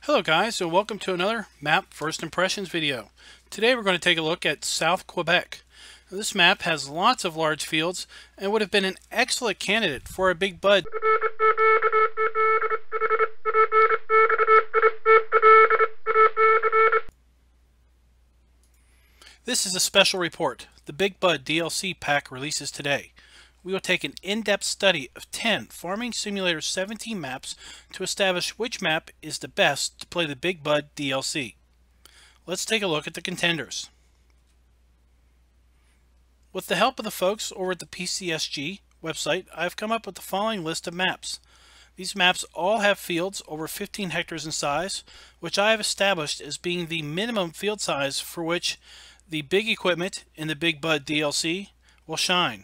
Hello guys, and welcome to another map first impressions video. Today we're going to take a look at South Quebec. This map has lots of large fields and would have been an excellent candidate for a big bud. This is a special report. The Big Bud DLC pack releases today. We will take an in-depth study of 10 Farming Simulator 17 maps to establish which map is the best to play the Big Bud DLC. Let's take a look at the contenders. With the help of the folks over at the PCSG website, I've come up with the following list of maps. These maps all have fields over 15 hectares in size, which I have established as being the minimum field size for which the big equipment in the Big Bud DLC will shine.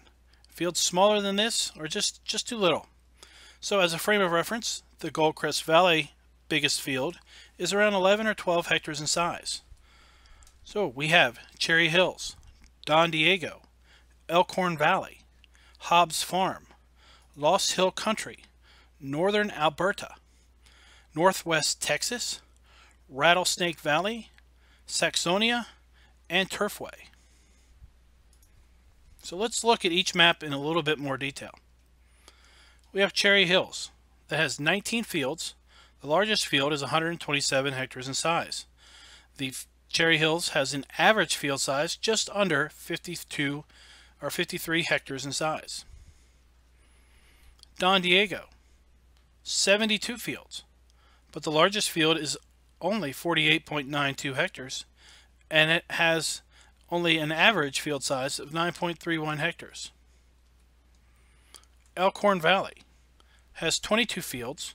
Fields smaller than this are just too little. So as a frame of reference, the Goldcrest Valley biggest field is around 11 or 12 hectares in size. So we have Cherry Hills, Don Diego, Elkhorn Valley, Hobbs Farm, Lost Hill Country, Northern Alberta, Northwest Texas, Rattlesnake Valley, Saxonia and Turfway. So let's look at each map in a little bit more detail. We have Cherry Hills that has 19 fields. The largest field is 127 hectares in size. The Cherry Hills has an average field size just under 52 or 53 hectares in size. Don Diego, 72 fields, but the largest field is only 48.92 hectares, and it has only an average field size of 9.31 hectares. Elkhorn Valley has 22 fields.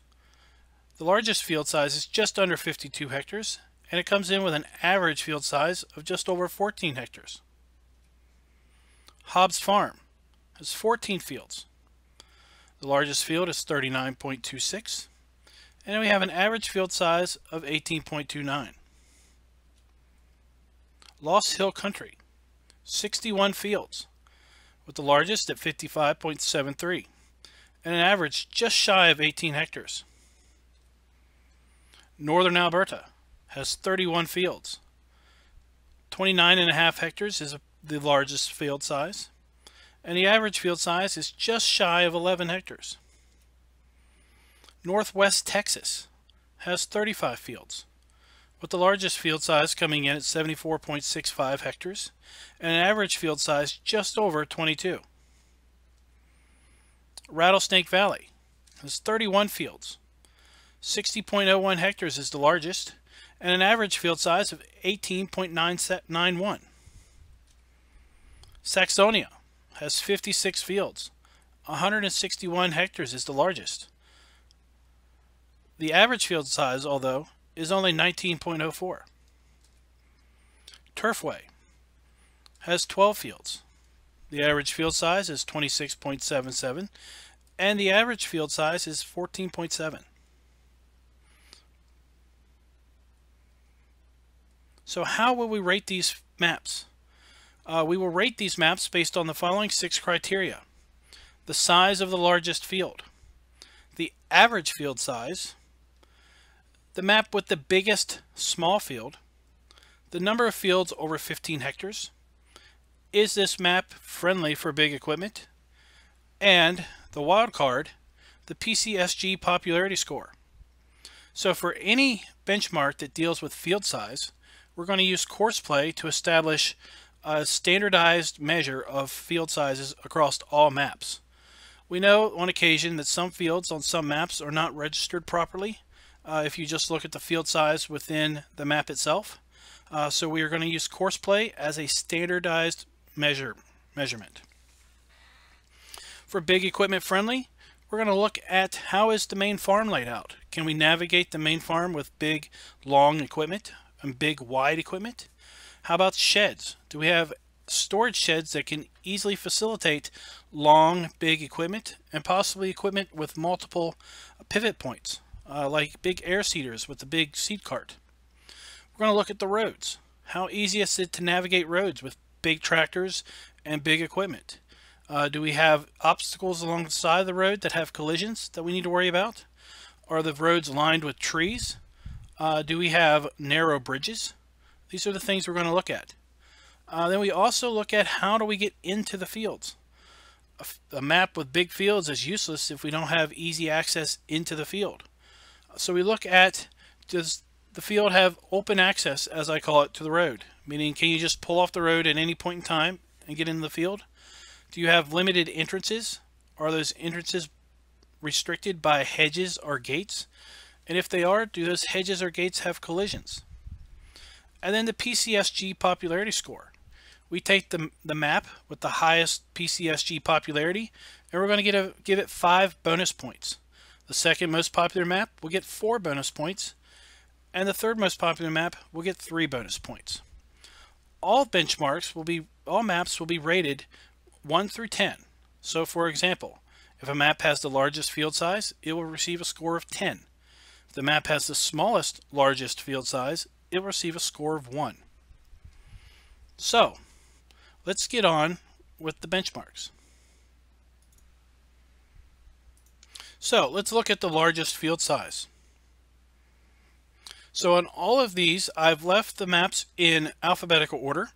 The largest field size is just under 52 hectares, and it comes in with an average field size of just over 14 hectares. Hobbs Farm has 14 fields. The largest field is 39.26, and we have an average field size of 18.29. Lost Hill Country, 61 fields, with the largest at 55.73, and an average just shy of 18 hectares. Northern Alberta has 31 fields. 29.5 hectares is the largest field size, and the average field size is just shy of 11 hectares. Northwest Texas has 35 fields, with the largest field size coming in at 74.65 hectares and an average field size just over 22. Rattlesnake Valley has 31 fields. 60.01 hectares is the largest and an average field size of 18.991. Saxonia has 56 fields. 161 hectares is the largest. The average field size, although, is only 19.04. Turfway has 12 fields. The average field size is 26.77 and the average field size is 14.7. So how will we rate these maps? We will rate these maps based on the following 6 criteria: the size of the largest field, the average field size, the map with the biggest small field, the number of fields over 15 hectares, is this map friendly for big equipment, and the wild card, the PCSG popularity score. So for any benchmark that deals with field size, we're going to use Courseplay to establish a standardized measure of field sizes across all maps. We know on occasion that some fields on some maps are not registered properly. If you just look at the field size within the map itself. So we are going to use Courseplay as a standardized measurement. For big equipment friendly, we're going to look at how is the main farm laid out. Can we navigate the main farm with big long equipment and big wide equipment? How about sheds? Do we have storage sheds that can easily facilitate long big equipment and possibly equipment with multiple pivot points? Like big air seeders with the big seed cart. We're going to look at the roads. How easy is it to navigate roads with big tractors and big equipment? Do we have obstacles along the side of the road that have collisions that we need to worry about? Are the roads lined with trees? Do we have narrow bridges? These are the things we're going to look at. Then we also look at how do we get into the fields. A map with big fields is useless if we don't have easy access into the field. So we look at, does the field have open access, as I call it, to the road? Meaning, can you just pull off the road at any point in time and get into the field? Do you have limited entrances? Are those entrances restricted by hedges or gates? And if they are, do those hedges or gates have collisions? And then the PCSG popularity score. We take the map with the highest PCSG popularity, and we're going to give it 5 bonus points. The second most popular map will get 4 bonus points, and the third most popular map will get 3 bonus points. All maps will be rated 1 through 10. So for example, if a map has the largest field size, it will receive a score of 10. If the map has the largest field size, it will receive a score of 1. So let's get on with the benchmarks. So let's look at the largest field size. So on all of these, I've left the maps in alphabetical order.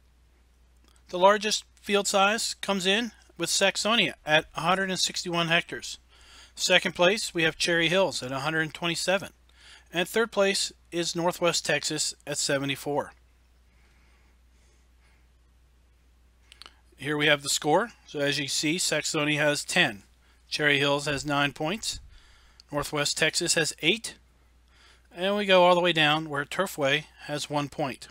The largest field size comes in with Saxonia at 161 hectares. Second place, we have Cherry Hills at 127. And third place is Northwest Texas at 74. Here we have the score. So as you see, Saxonia has 10. Cherry Hills has 9 points. Northwest Texas has 8. And we go all the way down where Turfway has 1 point.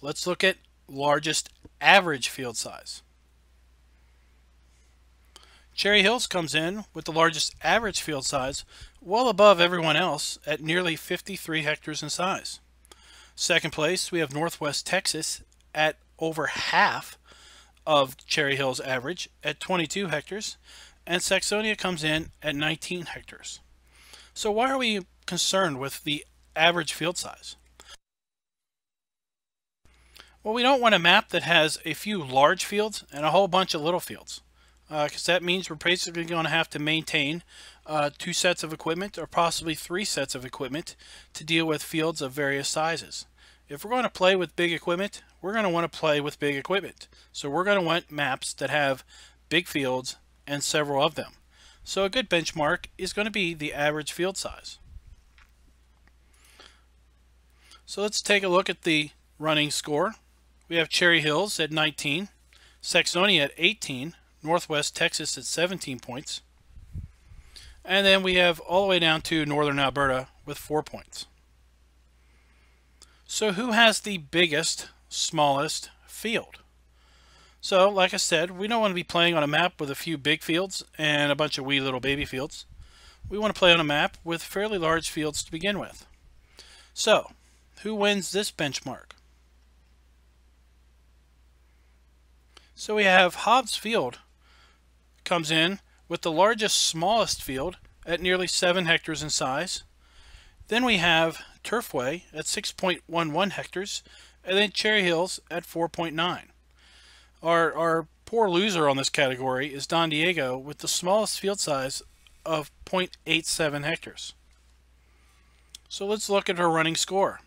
Let's look at largest average field size. Cherry Hills comes in with the largest average field size, well above everyone else at nearly 53 hectares in size. Second place, we have Northwest Texas at over half of Cherry Hills average at 22 hectares, and Saxonia comes in at 19 hectares. So why are we concerned with the average field size? Well, we don't want a map that has a few large fields and a whole bunch of little fields, because that means we're basically going to have to maintain 2 sets of equipment or possibly 3 sets of equipment to deal with fields of various sizes. If we're going to play with big equipment, we're going to want to play with big equipment. So we're going to want maps that have big fields and several of them. So a good benchmark is going to be the average field size. So let's take a look at the running score. We have Cherry Hills at 19, Saxonia at 18, Northwest Texas at 17 points, and then we have all the way down to Northern Alberta with 4 points. So who has the biggest, smallest field? So like I said, we don't want to be playing on a map with a few big fields and a bunch of wee little baby fields. We want to play on a map with fairly large fields to begin with. So who wins this benchmark? So we have Hobbs Field comes in with the largest smallest field at nearly 7 hectares in size. Then we have Turfway at 6.11 hectares, and then Cherry Hills at 4.9. Our poor loser on this category is Don Diego with the smallest field size of 0.87 hectares. So let's look at her running score.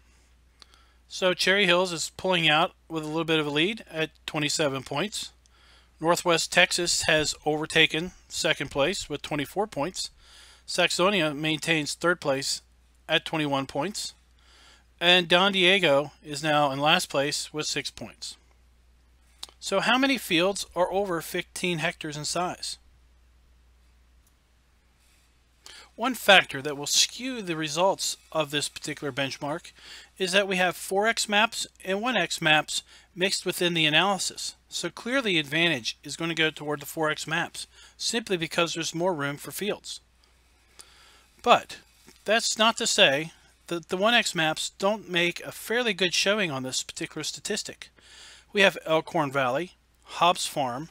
So Cherry Hills is pulling out with a little bit of a lead at 27 points. Northwest Texas has overtaken second place with 24 points. Saxonia maintains third place at 21 points. And Don Diego is now in last place with 6 points. So how many fields are over 15 hectares in size? One factor that will skew the results of this particular benchmark is that we have 4x maps and 1x maps mixed within the analysis. So clearly the advantage is going to go toward the 4x maps, simply because there's more room for fields. But that's not to say that the 1x maps don't make a fairly good showing on this particular statistic. We have Elkhorn Valley, Hobbs Farm,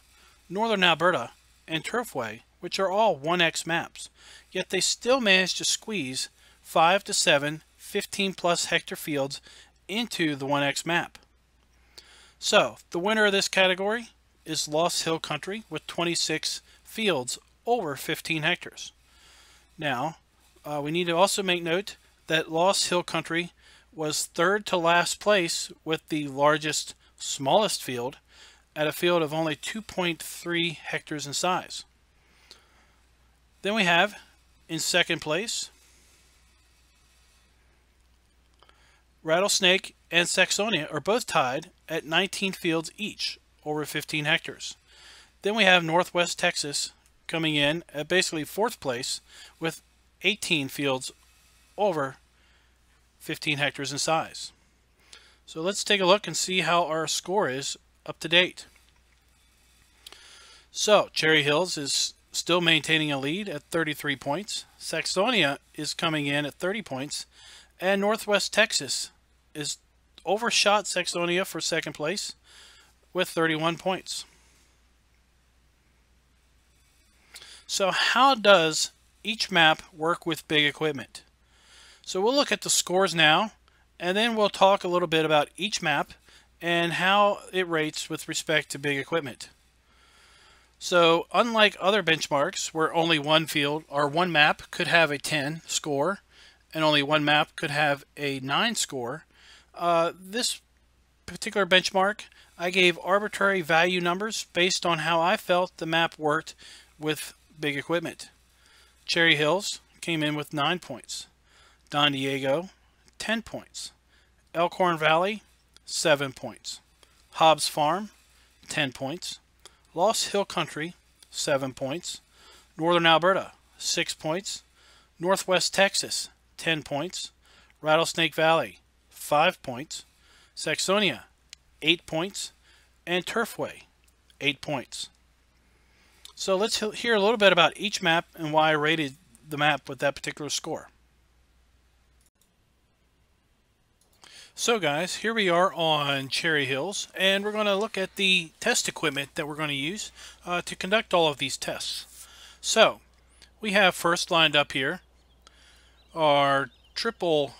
Northern Alberta, and Turfway, which are all 1x maps, yet they still manage to squeeze 5 to 7 15+ hectare fields into the 1x map. So the winner of this category is Lost Hill Country with 26 fields over 15 hectares. Now we need to also make note that Lost Hill Country was third to last place with the largest, smallest field at a field of only 2.3 hectares in size. Then we have in second place Rattlesnake and Saxonia are both tied at 19 fields each, over 15 hectares. Then we have Northwest Texas coming in at basically fourth place with 18 fields over 15 hectares in size. So let's take a look and see how our score is up to date. So Cherry Hills is still maintaining a lead at 33 points. Saxonia is coming in at 30 points. And Northwest Texas is overshot Saxonia for second place with 31 points. So how does each map work with big equipment? So we'll look at the scores now, and then we'll talk a little bit about each map and how it rates with respect to big equipment. So unlike other benchmarks where only one field or one map could have a 10 score and only one map could have a 9 score, this particular benchmark I gave arbitrary value numbers based on how I felt the map worked with big equipment. Cherry Hills came in with 9 points. Don Diego, 10 points. Elkhorn Valley, 7 points. Hobbs Farm, 10 points. Lost Hill Country, 7 points. Northern Alberta, 6 points. Northwest Texas, 10 points. Rattlesnake Valley, 5 points. Saxonia, 8 points. And Turfway, 8 points. So let's hear a little bit about each map and why I rated the map with that particular score. So guys, here we are on Cherry Hills, and we're going to look at the test equipment that we're going to use to conduct all of these tests. So we have first lined up here our triple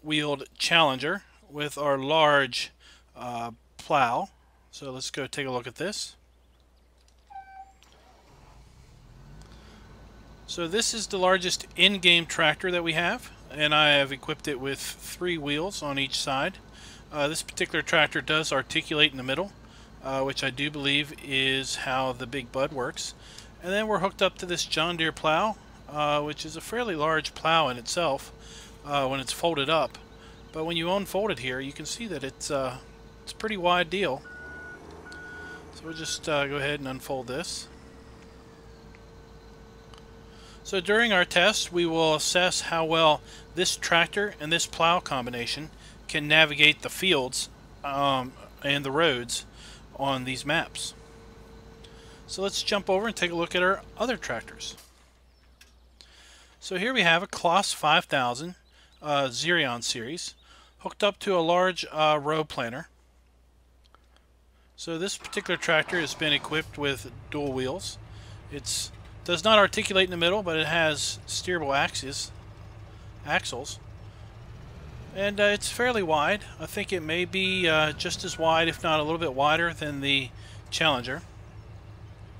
wheeled Challenger with our large plow. So let's go take a look at this. So this is the largest in-game tractor that we have, and I have equipped it with 3 wheels on each side. This particular tractor does articulate in the middle, which I do believe is how the Big Bud works. And then we're hooked up to this John Deere plow, which is a fairly large plow in itself when it's folded up. But when you unfold it here, you can see that it's a pretty wide deal. So we'll just go ahead and unfold this. So during our test, we will assess how well this tractor and this plow combination can navigate the fields and the roads on these maps. So let's jump over and take a look at our other tractors. So here we have a Kloss 5000 Xerion series hooked up to a large row planter. So this particular tractor has been equipped with dual wheels. It does not articulate in the middle, but it has steerable axles. And it's fairly wide. I think it may be just as wide, if not a little bit wider, than the Challenger.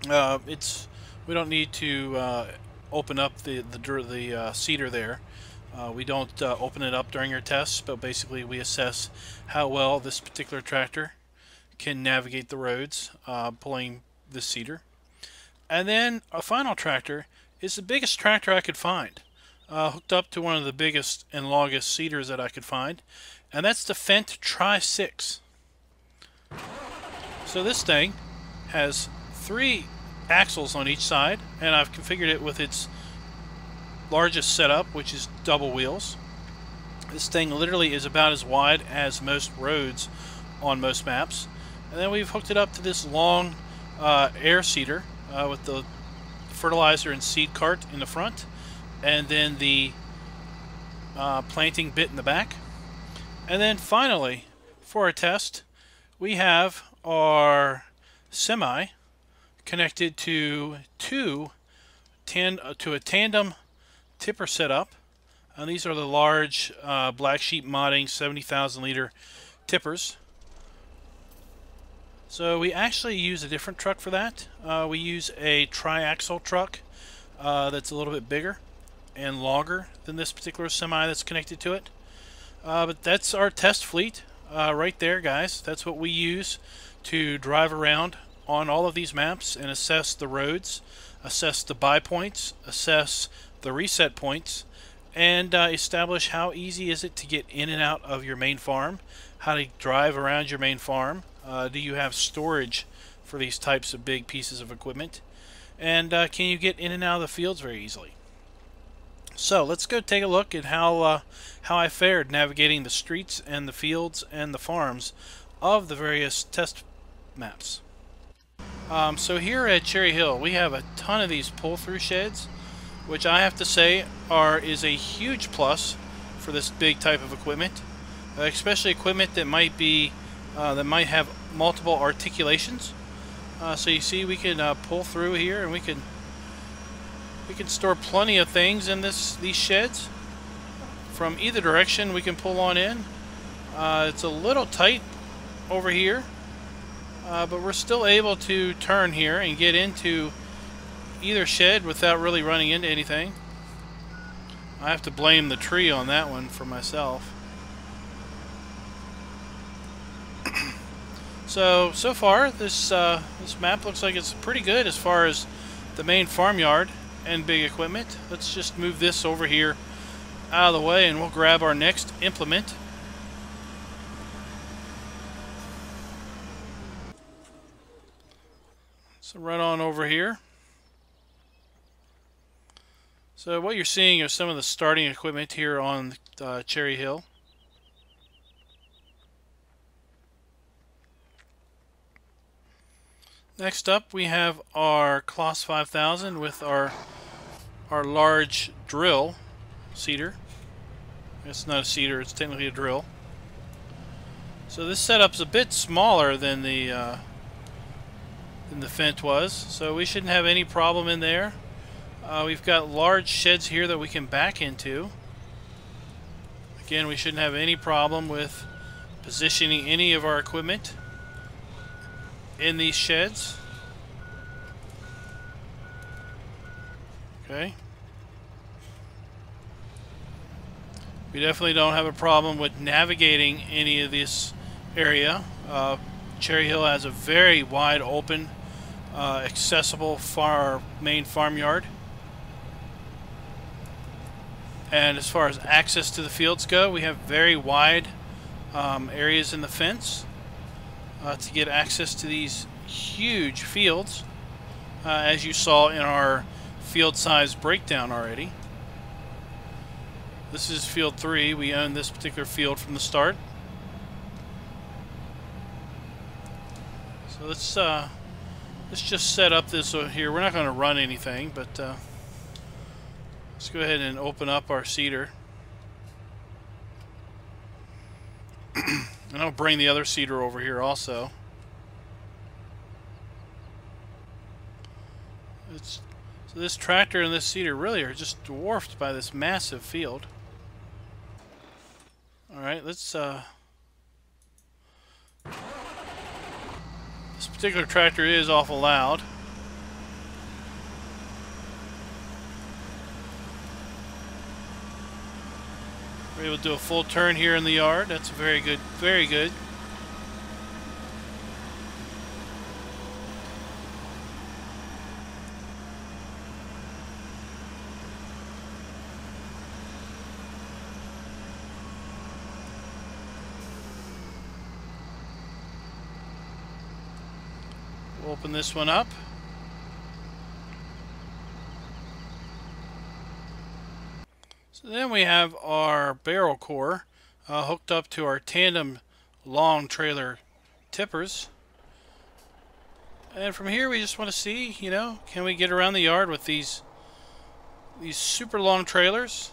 We don't need to open up the seater there. We don't open it up during our tests, but basically we assess how well this particular tractor can navigate the roads pulling this seater. And then a final tractor is the biggest tractor I could find, hooked up to one of the biggest and longest seaters that I could find, and that's the Fendt Tri-6. So this thing has 3 axles on each side, and I've configured it with its largest setup, which is double wheels. This thing literally is about as wide as most roads on most maps. And then we've hooked it up to this long air seeder with the fertilizer and seed cart in the front, and then the planting bit in the back. And then finally, for our test, we have our semi connected to a tandem tipper setup, and these are the large Black Sheep modding 70,000 liter tippers. So we actually use a different truck for that. We use a triaxle truck that's a little bit bigger, and longer than this particular semi that's connected to it. But that's our test fleet right there, guys. That's what we use to drive around on all of these maps and assess the roads, assess the buy points, assess the reset points, and establish how easy is it to get in and out of your main farm, how to drive around your main farm, do you have storage for these types of big pieces of equipment, and can you get in and out of the fields very easily. So let's go take a look at how I fared navigating the streets and the fields and the farms of the various test maps. So here at Cherry Hill we have a ton of these pull-through sheds, which I have to say is a huge plus for this big type of equipment, especially equipment that might be that might have multiple articulations. So you see, we can pull through here, and we can store plenty of things in these sheds. From either direction we can pull on in. It's a little tight over here, but we're still able to turn here and get into either shed without really running into anything. I have to blame the tree on that one for myself. So far this map looks like it's pretty good as far as the main farmyard and big equipment. Let's just move this over here out of the way, and we'll grab our next implement. So run on over here. So what you're seeing is some of the starting equipment here on Cherry Hill. Next up we have our Kloss 5000 with our large drill seeder. It's not a seeder, it's technically a drill. So this setup's a bit smaller than the Fendt was, so we shouldn't have any problem in there. We've got large sheds here that we can back into. Again, we shouldn't have any problem with positioning any of our equipment in these sheds. Okay. We definitely don't have a problem with navigating any of this area. Cherry Hill has a very wide open, accessible main farmyard. And as far as access to the fields go, we have very wide areas in the fence to get access to these huge fields, as you saw in our field size breakdown already. This is field 3. We own this particular field from the start. So let's just set up this here. We're not going to run anything, but let's go ahead and open up our seeder. And I'll bring the other seeder over here also. So this tractor and this seeder really are just dwarfed by this massive field. Alright, let's this particular tractor is awful loud. We're able to do a full turn here in the yard. That's very good, very good. We'll open this one up. So then we have our barrel core hooked up to our tandem long trailer tippers. And from here we just want to see, you know, can we get around the yard with these super long trailers?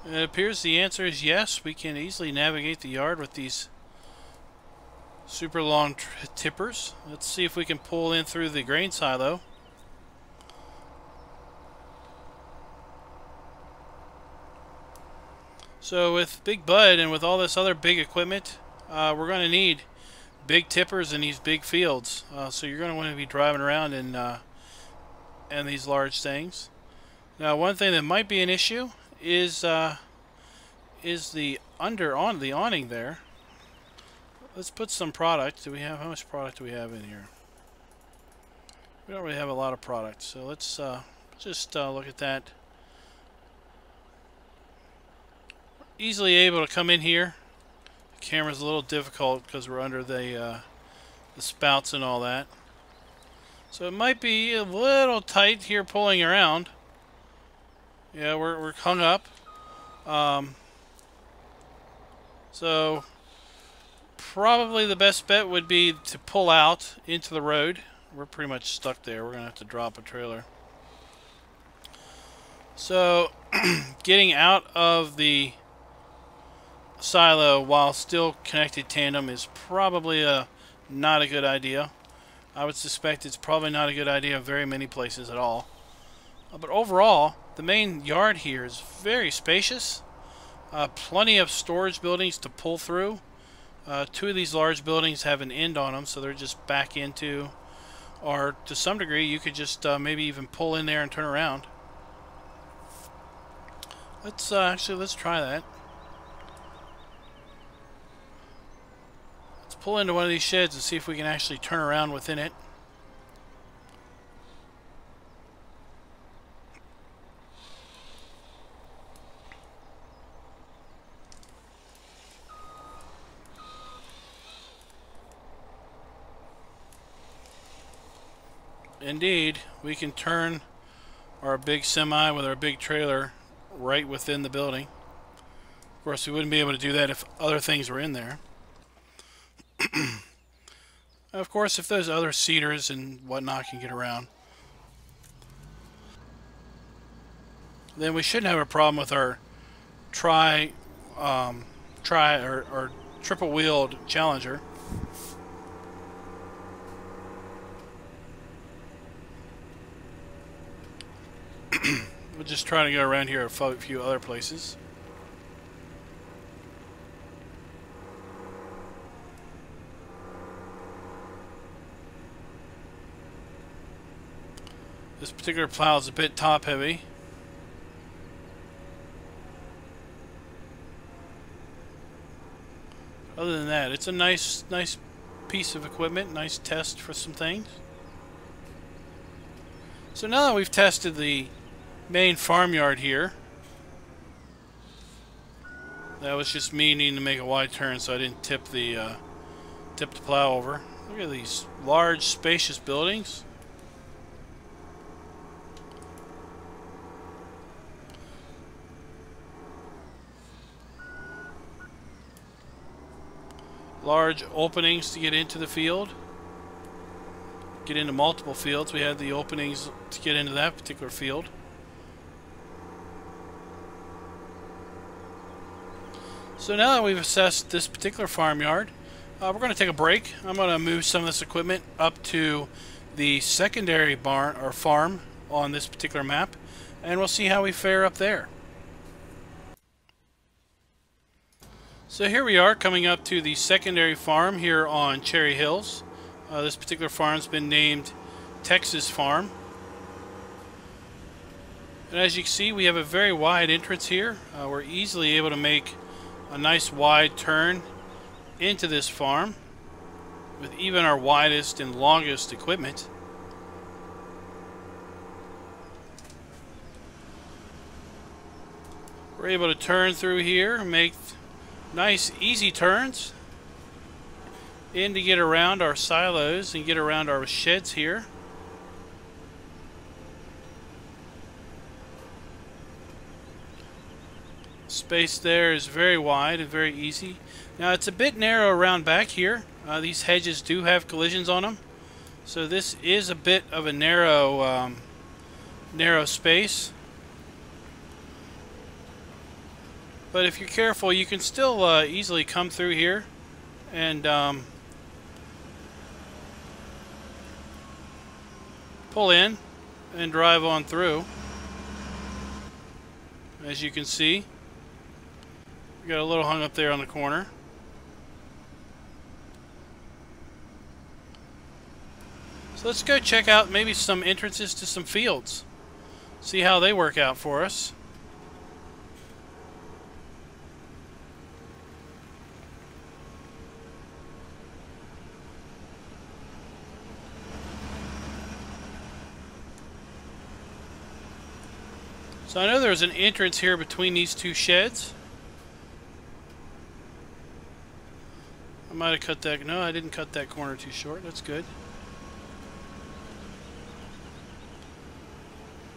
And it appears the answer is yes. We can easily navigate the yard with these super long tippers. Let's see if we can pull in through the grain silo. So with Big Bud and with all this other big equipment, we're going to need big tippers in these big fields. So you're going to want to be driving around in these large things. Now, one thing that might be an issue is the the awning there. Let's put some product. Do we have, how much product do we have in here? We don't really have a lot of product, so let's just look at that. Easily able to come in here. The camera's a little difficult because we're under the spouts and all that. So it might be a little tight here pulling around. Yeah, we're hung up. So probably the best bet would be to pull out into the road. We're pretty much stuck there. We're gonna have to drop a trailer. So getting out of the silo while still connected tandem is probably not a good idea. I would suspect it's probably not a good idea in very many places at all. But overall, the main yard here is very spacious. Plenty of storage buildings to pull through. Two of these large buildings have an end on them, so they're just back into, or to some degree you could just maybe even pull in there and turn around. Let's try that. Let's pull into one of these sheds and see if we can actually turn around within it. Indeed, we can turn our big semi with our big trailer right within the building. Of course, we wouldn't be able to do that if other things were in there. Of course, if those other cedars and whatnot can get around, then we shouldn't have a problem with our triple wheeled Challenger. We'll just try to go around here a few other places. This particular plow is a bit top heavy. Other than that, it's a nice piece of equipment, nice test for some things. So now that we've tested the main farmyard here, that was just me needing to make a wide turn so I didn't tip the plow over. Look at these large, spacious buildings. Large openings to get into the field. Get into multiple fields. We had the openings to get into that particular field. So now that we've assessed this particular farmyard, we're going to take a break. I'm going to move some of this equipment up to the secondary barn or farm on this particular map, and we'll see how we fare up there. So here we are coming up to the secondary farm here on Cherry Hills. This particular farm's been named Texas Farm. And as you can see, we have a very wide entrance here. We're easily able to make a nice wide turn into this farm with even our widest and longest equipment. We're able to turn through here and make nice easy turns in to get around our silos and get around our sheds here. Space there is very wide and very easy. Now it's a bit narrow around back here. These hedges do have collisions on them, so this is a bit of a narrow space. But if you're careful, you can still easily come through here and pull in and drive on through. As you can see, we got a little hung up there on the corner. So let's go check out maybe some entrances to some fields. See how they work out for us. So I know there's an entrance here between these two sheds. I might have cut that. No, I didn't cut that corner too short. That's good.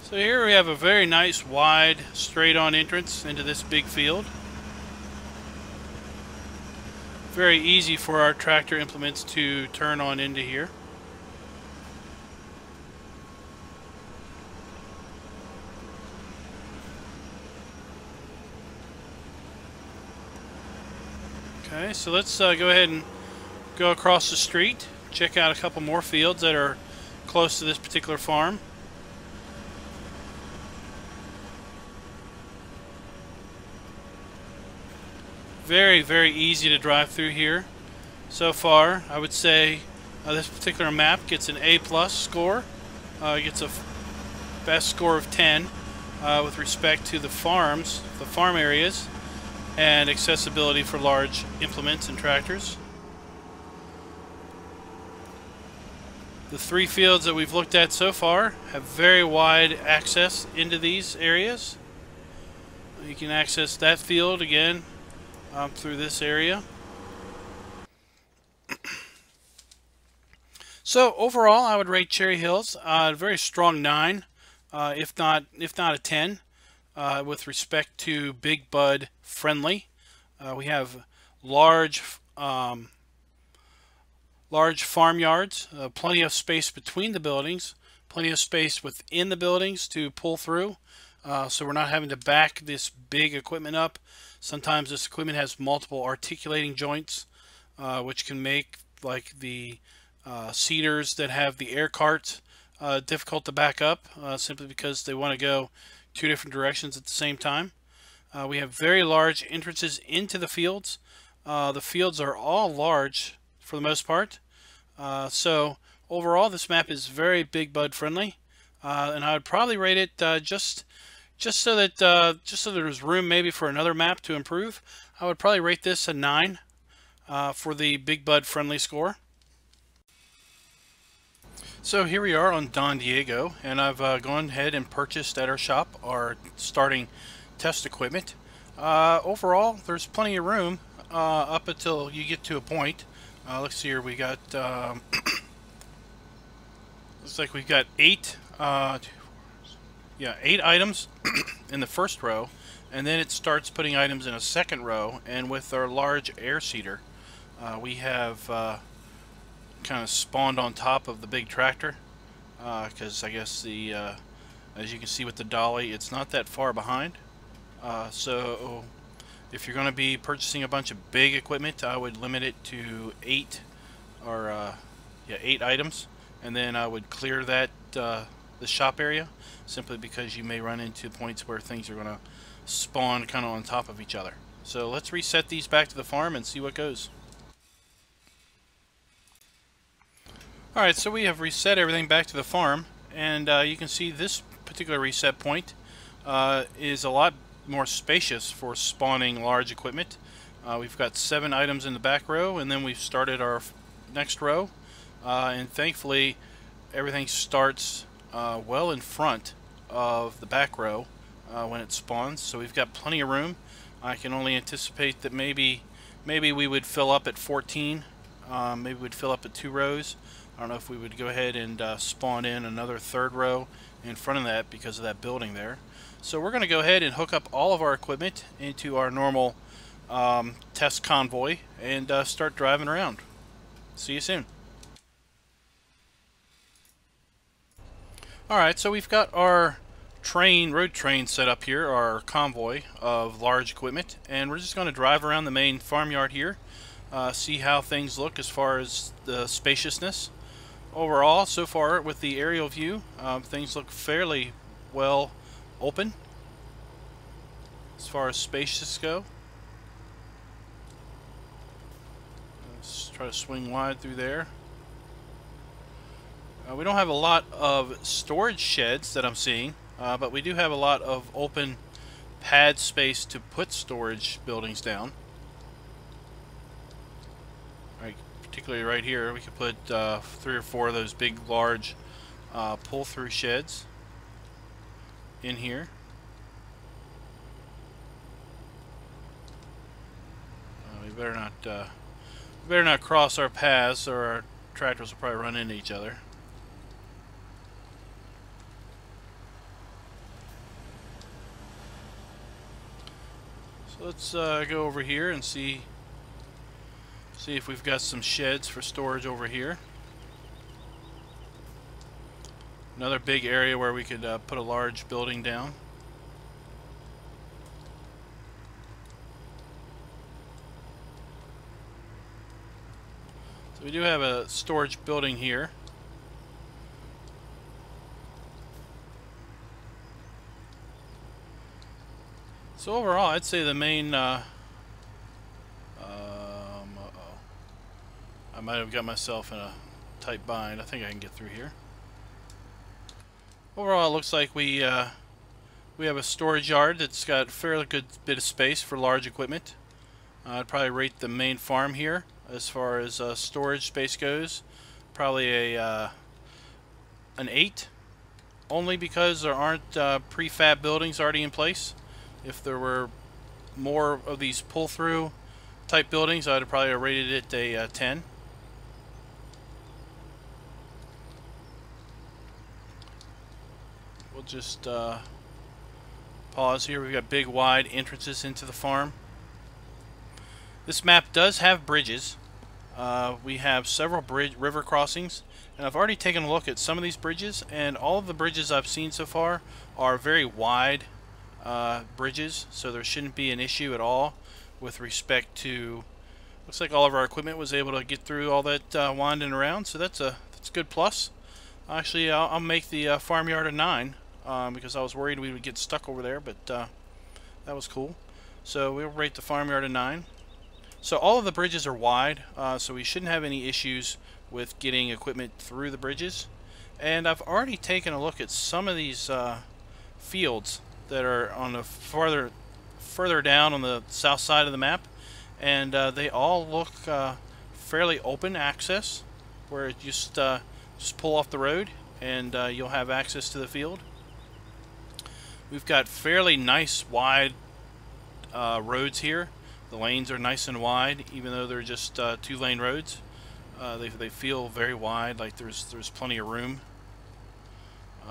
So here we have a very nice, wide, straight-on entrance into this big field. Very easy for our tractor implements to turn on into here. Okay, so let's go ahead and go across the street, check out a couple more fields that are close to this particular farm. Very, very easy to drive through here. So far, I would say this particular map gets an A+ score. It gets a best score of 10 with respect to the farms, the farm areas, and accessibility for large implements and tractors. The 3 fields that we've looked at so far have very wide access into these areas. You can access that field again through this area. So overall, I would rate Cherry Hills a very strong 9, if not a 10. With respect to big bud friendly. We have large farmyards, plenty of space between the buildings, plenty of space within the buildings to pull through, so we're not having to back this big equipment up. Sometimes this equipment has multiple articulating joints, which can make, like the seeders that have the air carts, difficult to back up, simply because they want to go 2 different directions at the same time. We have very large entrances into the fields. The fields are all large for the most part. So overall, this map is very big bud friendly, and I would probably rate it just so that there's room maybe for another map to improve. I would probably rate this a 9 for the big bud friendly score. So here we are on Don Diego, and I've gone ahead and purchased at our shop our starting test equipment. Overall, there's plenty of room up until you get to a point. Let's see here, we got looks like we've got 8 items in the first row, and then it starts putting items in a second row. And with our large air seeder, we have kind of spawned on top of the big tractor, because I guess the as you can see with the dolly, it's not that far behind. So if you're going to be purchasing a bunch of big equipment, I would limit it to 8 items, and then I would clear that the shop area, simply because you may run into points where things are going to spawn kind of on top of each other. So let's reset these back to the farm and see what goes. Alright, so we have reset everything back to the farm, and you can see this particular reset point is a lot more spacious for spawning large equipment. We've got 7 items in the back row, and then we've started our next row, and thankfully everything starts well in front of the back row when it spawns, so we've got plenty of room. I can only anticipate that maybe we would fill up at 14, maybe we'd fill up at 2 rows. I don't know if we would go ahead and spawn in another 3rd row in front of that because of that building there. So we're going to go ahead and hook up all of our equipment into our normal test convoy and start driving around. See you soon. Alright, so we've got our road train set up here, our convoy of large equipment, and we're just going to drive around the main farmyard here, see how things look as far as the spaciousness. Overall, so far with the aerial view, things look fairly well open as far as spacious go. Let's try to swing wide through there. We don't have a lot of storage sheds that I'm seeing, but we do have a lot of open pad space to put storage buildings down. Right, particularly right here, we could put 3 or 4 of those big, large pull-through sheds in here. We better not cross our paths, or our tractors will probably run into each other. So let's go over here and see if we've got some sheds for storage over here. Another big area where we could put a large building down. So we do have a storage building here. So overall, I'd say the main I might have got myself in a tight bind. I think I can get through here. Overall, it looks like we have a storage yard that's got a fairly good bit of space for large equipment. I'd probably rate the main farm here as far as storage space goes, probably an 8, only because there aren't prefab buildings already in place. If there were more of these pull-through type buildings, I'd have probably rated it a 10. We'll just pause here. We've got big, wide entrances into the farm. This map does have bridges. We have several river crossings, and I've already taken a look at some of these bridges, and all of the bridges I've seen so far are very wide bridges, so there shouldn't be an issue at all with respect to. Looks like all of our equipment was able to get through all that winding around, so that's a good plus. Actually, I'll make the farmyard a 9 because I was worried we would get stuck over there, but that was cool. So we'll rate the farmyard a 9. So all of the bridges are wide, so we shouldn't have any issues with getting equipment through the bridges. And I've already taken a look at some of these fields that are on the further down on the south side of the map, and they all look fairly open access, where it just pull off the road and you'll have access to the field. We've got fairly nice wide roads here. The lanes are nice and wide, even though they're just 2-lane roads. They feel very wide, like there's plenty of room.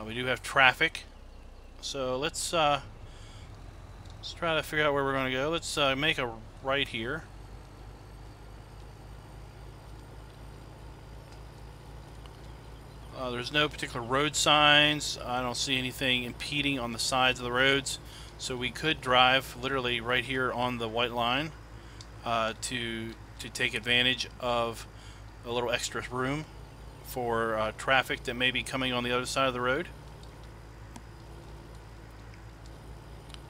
We do have traffic, so let's try to figure out where we're going to go. Let's make a right here. There's no particular road signs. I don't see anything impeding on the sides of the roads, so we could drive literally right here on the white line to take advantage of a little extra room for traffic that may be coming on the other side of the road.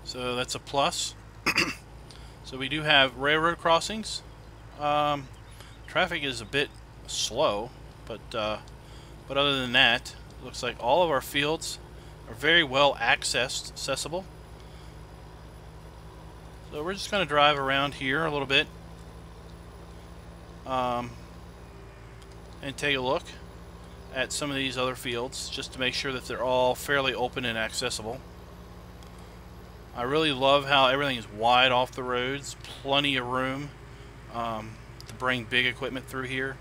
So that's a plus. So we do have railroad crossings. Traffic is a bit slow, but other than that, it looks like all of our fields are very well accessible. So we're just going to drive around here a little bit and take a look at some of these other fields just to make sure that they're all fairly open and accessible. I really love how everything is wide off the roads, plenty of room to bring big equipment through here.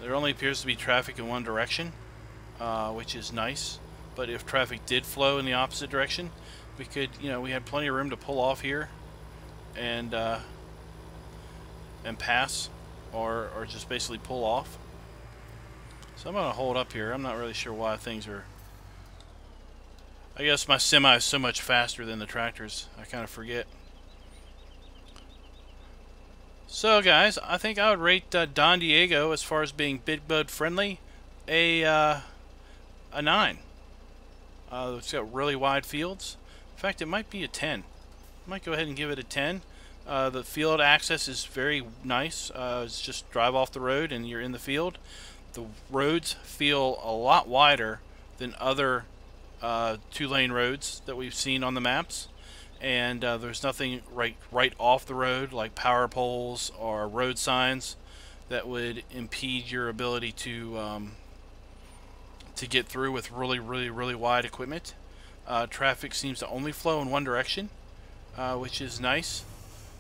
There only appears to be traffic in one direction, which is nice. But if traffic did flow in the opposite direction, we could, we had plenty of room to pull off here and pass, or just basically pull off. So I'm going to hold up here. I'm not really sure why things are. I guess my semi is so much faster than the tractors, I kind of forget. So guys, I think I would rate Don Diego, as far as being big bud friendly, a 9. It's got really wide fields. In fact, it might be a 10. I might go ahead and give it a 10. The field access is very nice. It's just drive off the road and you're in the field. The roads feel a lot wider than other two-lane roads that we've seen on the maps, and there's nothing right off the road like power poles or road signs that would impede your ability to get through with really wide equipment. Traffic seems to only flow in one direction, which is nice,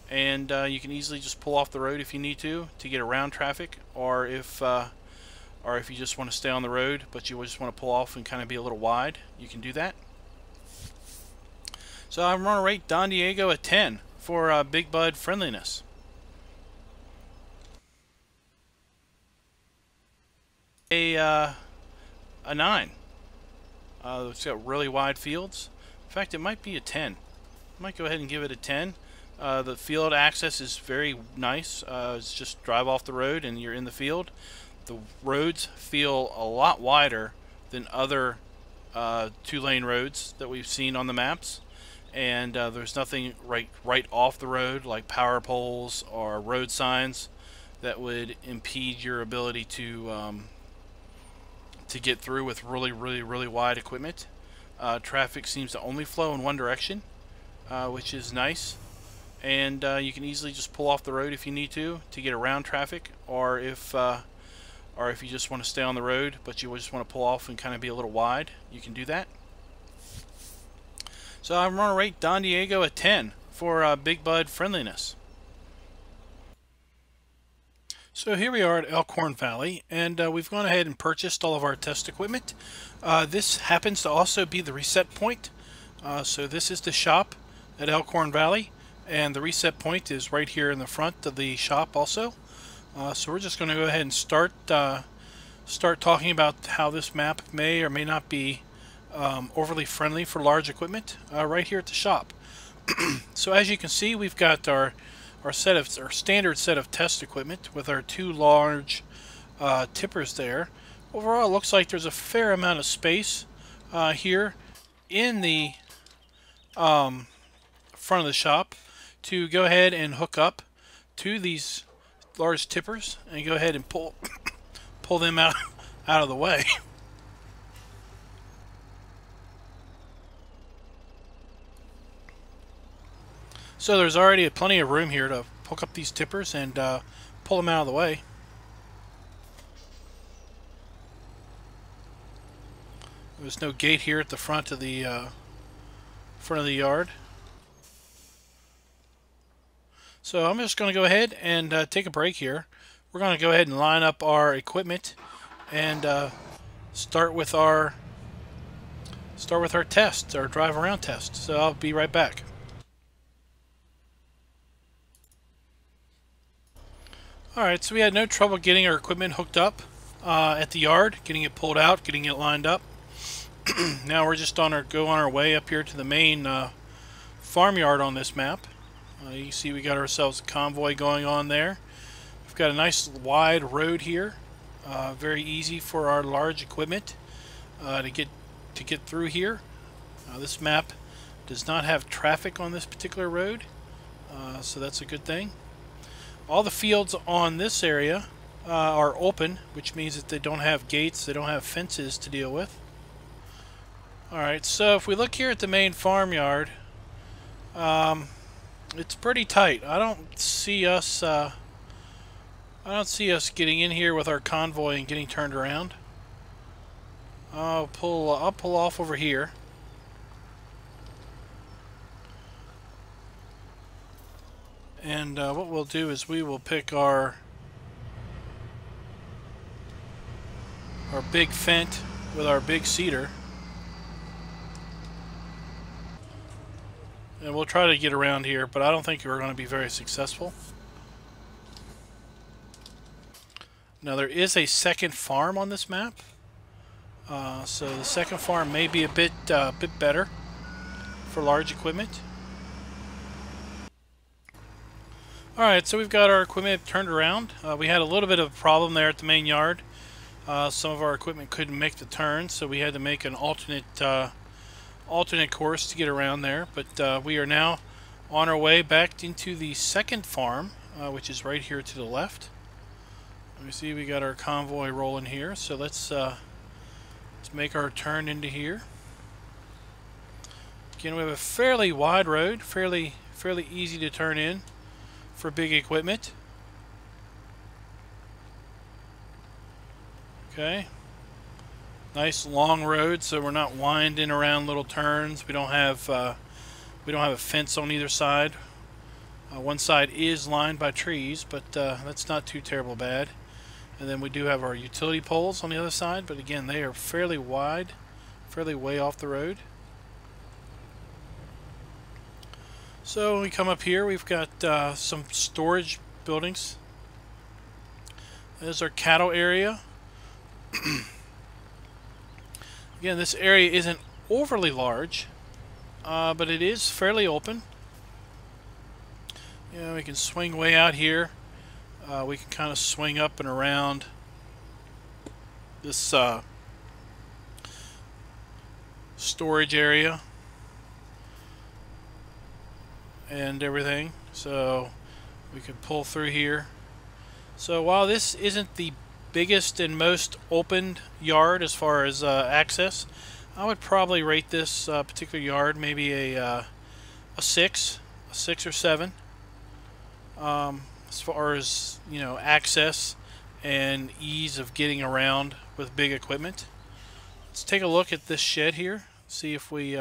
and you can easily just pull off the road if you need to get around traffic, or if you just want to stay on the road but you just want to pull off and kind of be a little wide, you can do that. So I'm going to rate Don Diego a 10 for Big Bud friendliness. A 9. It's got really wide fields. In fact, it might be a 10. I might go ahead and give it a 10. The field access is very nice. It's just drive off the road and you're in the field. The roads feel a lot wider than other two-lane roads that we've seen on the maps, and there's nothing right off the road like power poles or road signs that would impede your ability to get through with really wide equipment. Traffic seems to only flow in one direction, which is nice, and you can easily just pull off the road if you need to get around traffic, or if you just want to stay on the road but you just want to pull off and kind of be a little wide, you can do that. So I'm going to rate Don Diego a 10 for Big Bud friendliness. So here we are at Elkhorn Valley, and we've gone ahead and purchased all of our test equipment. This happens to also be the reset point. So this is the shop at Elkhorn Valley, and the reset point is right here in the front of the shop also. So we're just going to go ahead and start talking about how this map may or may not be overly friendly for large equipment right here at the shop. So as you can see, we've got our standard set of test equipment with our two large tippers there. Overall, it looks like there's a fair amount of space here in the front of the shop to go ahead and hook up to these large tippers and go ahead and pull them out of the way. So there's already plenty of room here to hook up these tippers and pull them out of the way. There's no gate here at the front of the yard. So I'm just going to go ahead and take a break here. We're going to go ahead and line up our equipment and start with our test, our drive around test. So I'll be right back. Alright, so we had no trouble getting our equipment hooked up at the yard, getting it pulled out, getting it lined up. Now we're just on our way up here to the main farmyard on this map. You can see we got ourselves a convoy going on there. We've got a nice wide road here, very easy for our large equipment to get through here. This map does not have traffic on this particular road, so that's a good thing. All the fields on this area are open, which means that they don't have gates, they don't have fences to deal with. Alright, so if we look here at the main farmyard, it's pretty tight. I don't see us getting in here with our convoy and getting turned around. I'll pull off over here. And what we'll do is we will pick our big fent with our big cedar. And we'll try to get around here, but I don't think we're going to be very successful. Now there is a second farm on this map. So the second farm may be a bit better for large equipment. Alright, so we've got our equipment turned around. We had a little bit of a problem there at the main yard. Some of our equipment couldn't make the turn, so we had to make an alternate course to get around there. But we are now on our way back into the second farm, which is right here to the left. Let me see, we got our convoy rolling here, so let's make our turn into here. Again, we have a fairly wide road, fairly easy to turn in for big equipment. Okay, nice long road, so we're not winding around little turns. We don't have a fence on either side. One side is lined by trees, but that's not too terrible bad. And then we do have our utility poles on the other side, but again, they are fairly wide, fairly way off the road. So when we come up here, we've got some storage buildings. There's our cattle area. Again, this area isn't overly large, but it is fairly open. You know, we can swing way out here. We can kind of swing up and around this storage area and everything. So we can pull through here. So while this isn't the biggest and most opened yard as far as access, I would probably rate this particular yard maybe a 6 or 7. As far as, you know, access and ease of getting around with big equipment. Let's take a look at this shed here. See if we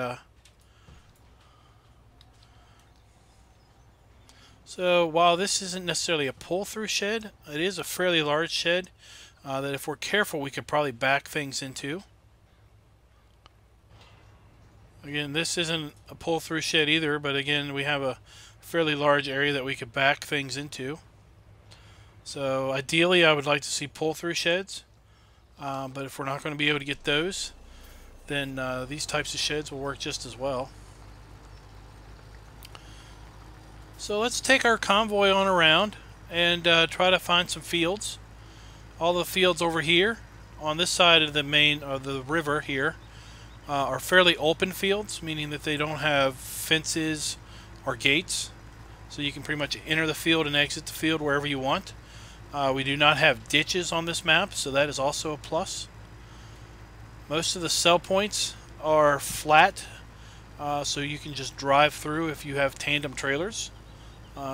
so while this isn't necessarily a pull-through shed, it is a fairly large shed that if we're careful we could probably back things into. Again, this isn't a pull-through shed either, but again, we have a fairly large area that we could back things into. So ideally I would like to see pull-through sheds, but if we're not going to be able to get those, then these types of sheds will work just as well. So let's take our convoy on around and try to find some fields. All the fields over here on this side of the main of the river here are fairly open fields, meaning that they don't have fences or gates, so you can pretty much enter the field and exit the field wherever you want. We do not have ditches on this map, so that is also a plus. Most of the sell points are flat, so you can just drive through if you have tandem trailers,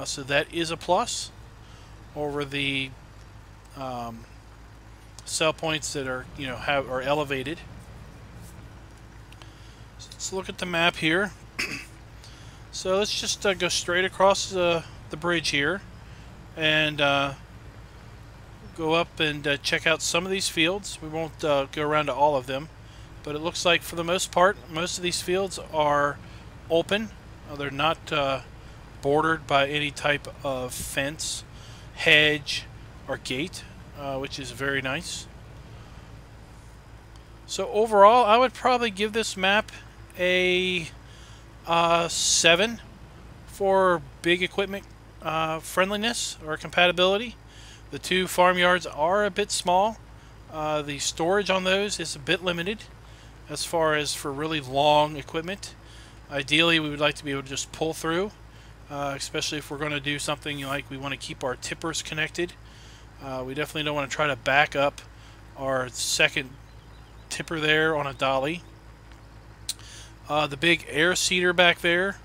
so that is a plus over the sell points that are, you know, are elevated. So let's look at the map here. So let's just go straight across the bridge here and go up and check out some of these fields. We won't go around to all of them, but it looks like for the most part most of these fields are open. They're not bordered by any type of fence, hedge, or gate, which is very nice. So overall I would probably give this map a 7 for big equipment friendliness or compatibility. The two farmyards are a bit small. The storage on those is a bit limited as far as for really long equipment. Ideally we would like to be able to just pull through, especially if we're going to do something like we want to keep our tippers connected. We definitely don't want to try to back up our second tipper there on a dolly. The big air seeder back there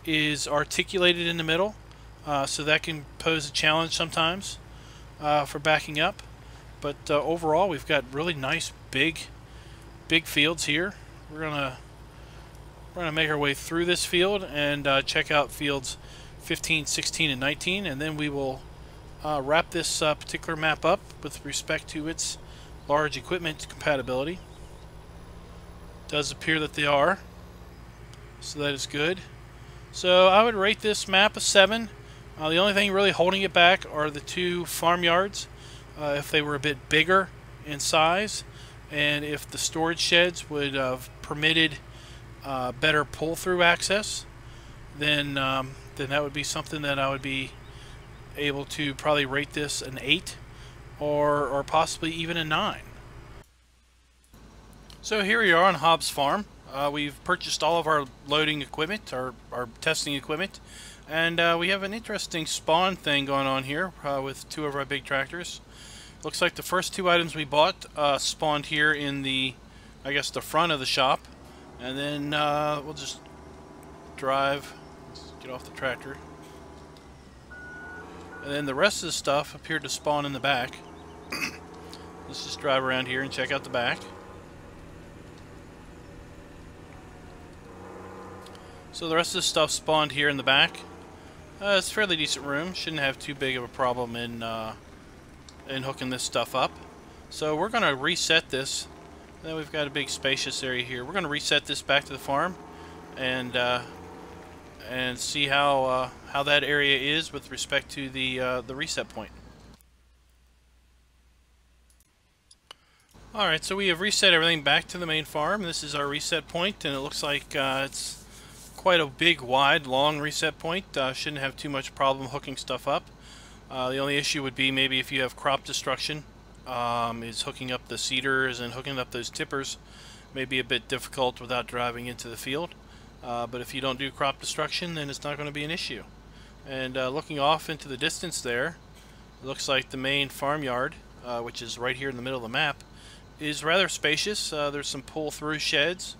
is articulated in the middle, so that can pose a challenge sometimes for backing up. But overall, we've got really nice big fields here. We're gonna make our way through this field and check out fields 15, 16, and 19, and then we will wrap this particular map up with respect to its large equipment compatibility. It does appear that they are, so that is good. So I would rate this map a 7. The only thing really holding it back are the two farmyards. If they were a bit bigger in size, and if the storage sheds would have permitted better pull-through access, then that would be something that I would be able to probably rate this an 8 or possibly even a 9. So here we are on Hobbs Farm. We've purchased all of our loading equipment, our testing equipment, and we have an interesting spawn thing going on here with two of our big tractors. Looks like the first two items we bought spawned here in the, I guess, the front of the shop. And then we'll just drive. Let's get off the tractor. And then the rest of the stuff appeared to spawn in the back. Let's just drive around here and check out the back. So the rest of the stuff spawned here in the back. It's a fairly decent room. Shouldn't have too big of a problem in hooking this stuff up. So we're going to reset this. Then we've got a big spacious area here. We're going to reset this back to the farm and see how that area is with respect to the reset point. Alright, so we have reset everything back to the main farm. This is our reset point, and it looks like it's quite a big, wide, long reset point. Shouldn't have too much problem hooking stuff up. The only issue would be maybe if you have crop destruction, is hooking up the seeders and hooking up those tippers may be a bit difficult without driving into the field. But if you don't do crop destruction, then it's not going to be an issue. And looking off into the distance there, it looks like the main farmyard, which is right here in the middle of the map, is rather spacious. There's some pull-through sheds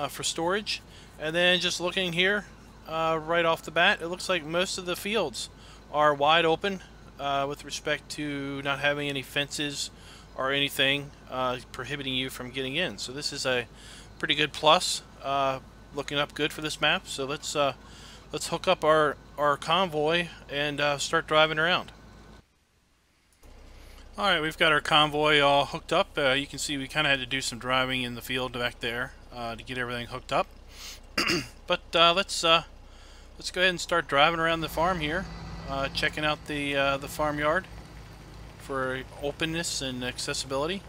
for storage. And then just looking here, right off the bat, it looks like most of the fields are wide open with respect to not having any fences or anything prohibiting you from getting in. So this is a pretty good plus. Looking up good for this map. So let's hook up our convoy and start driving around. Alright, we've got our convoy all hooked up. You can see we kind of had to do some driving in the field back there to get everything hooked up. But let's go ahead and start driving around the farm here, checking out the farmyard for openness and accessibility.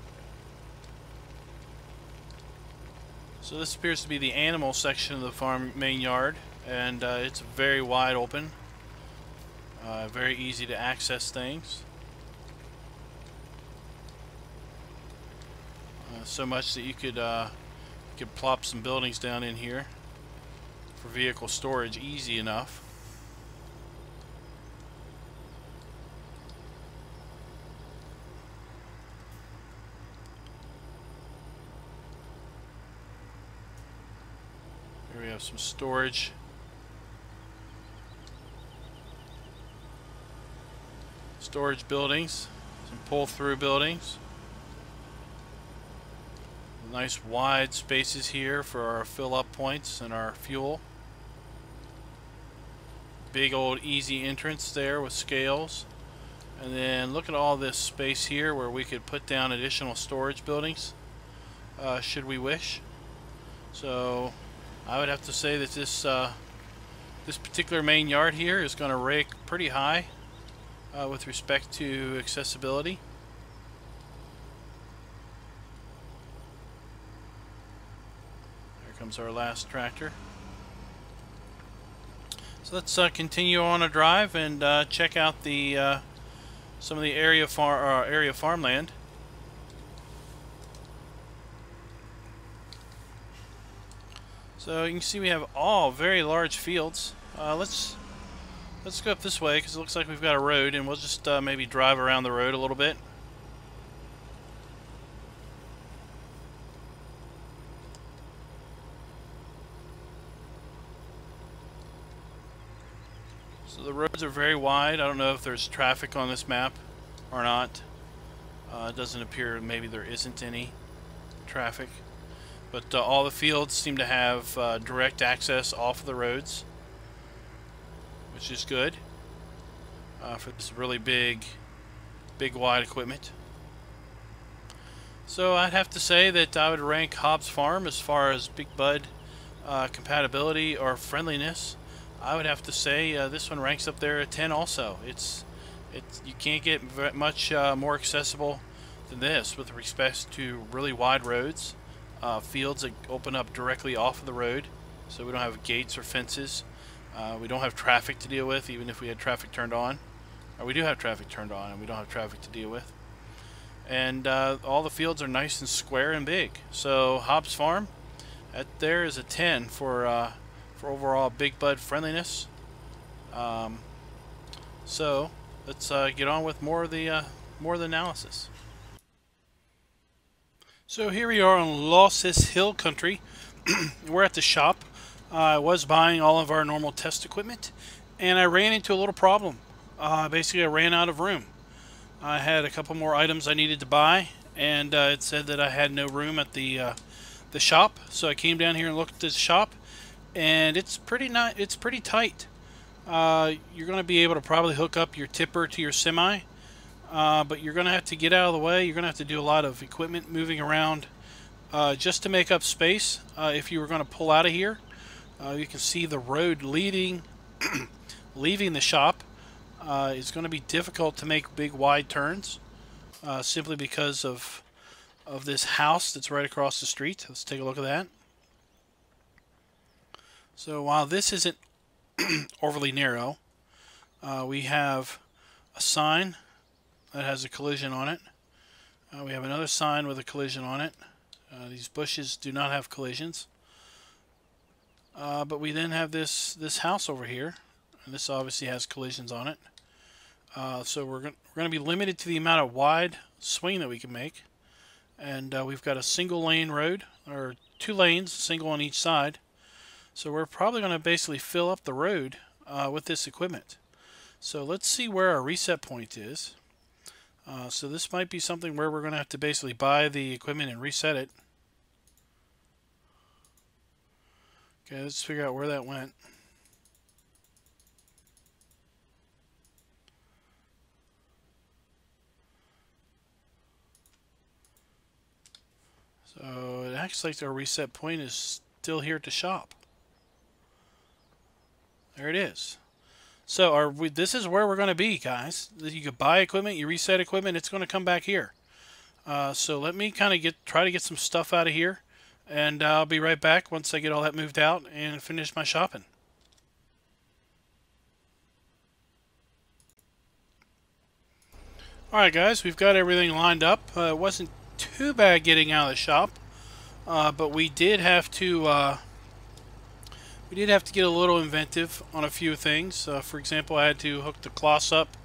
So this appears to be the animal section of the farm main yard, and it's very wide open, very easy to access things. So much that you could plop some buildings down in here for vehicle storage easy enough. Here we have some storage. Storage buildings, some pull-through buildings. Nice wide spaces here for our fill-up points and our fuel. Big old easy entrance there with scales. And then look at all this space here where we could put down additional storage buildings should we wish. So I would have to say that this particular main yard here is going to rake pretty high with respect to accessibility. Comes our last tractor. So let's continue on a drive and check out the some of the area farmland. So you can see we have all very large fields. Let's go up this way because it looks like we've got a road, and we'll just maybe drive around the road a little bit. So the roads are very wide. I don't know if there's traffic on this map or not. It doesn't appear, maybe there isn't any traffic. But all the fields seem to have direct access off of the roads, which is good for this really big wide equipment. So I'd have to say that I would rank Hobbs Farm as far as big bud compatibility or friendliness. I would have to say this one ranks up there at 10 also. You can't get much more accessible than this with respect to really wide roads, fields that open up directly off of the road, so we don't have gates or fences. We don't have traffic to deal with, even if we had traffic turned on. Or we do have traffic turned on, and we don't have traffic to deal with. And all the fields are nice and square and big. So Hobbs Farm, that there is a 10 for overall big bud friendliness. So let's get on with more of the more than analysis. So here we are on Losses Hill Country. We're at the shop. I was buying all of our normal test equipment, and I ran into a little problem. Basically, I ran out of room. I had a couple more items I needed to buy, and it said that I had no room at the shop. So I came down here and looked at the shop, and it's pretty tight. You're going to be able to probably hook up your tipper to your semi, but you're going to have to get out of the way. You're going to have to do a lot of equipment moving around just to make up space. If you were going to pull out of here, you can see the road leaving the shop. It's going to be difficult to make big wide turns simply because of this house that's right across the street. Let's take a look at that. So while this isn't overly narrow, we have a sign that has a collision on it. We have another sign with a collision on it. These bushes do not have collisions. But we then have this house over here, and this obviously has collisions on it. So we're going to be limited to the amount of wide swing that we can make. And we've got a single lane road, or 2 lanes, single on each side. So we're probably going to basically fill up the road with this equipment. So let's see where our reset point is. So this might be something where we're going to have to basically buy the equipment and reset it. Okay, let's figure out where that went. So it acts like our reset point is still here at the shop. There it is. So this is where we're going to be, guys. You could buy equipment, you reset equipment, it's going to come back here. So let me kind of try to get some stuff out of here, and I'll be right back once I get all that moved out and finish my shopping. Alright guys, we've got everything lined up. It wasn't too bad getting out of the shop, but we did have to get a little inventive on a few things. For example, I had to hook the cloths up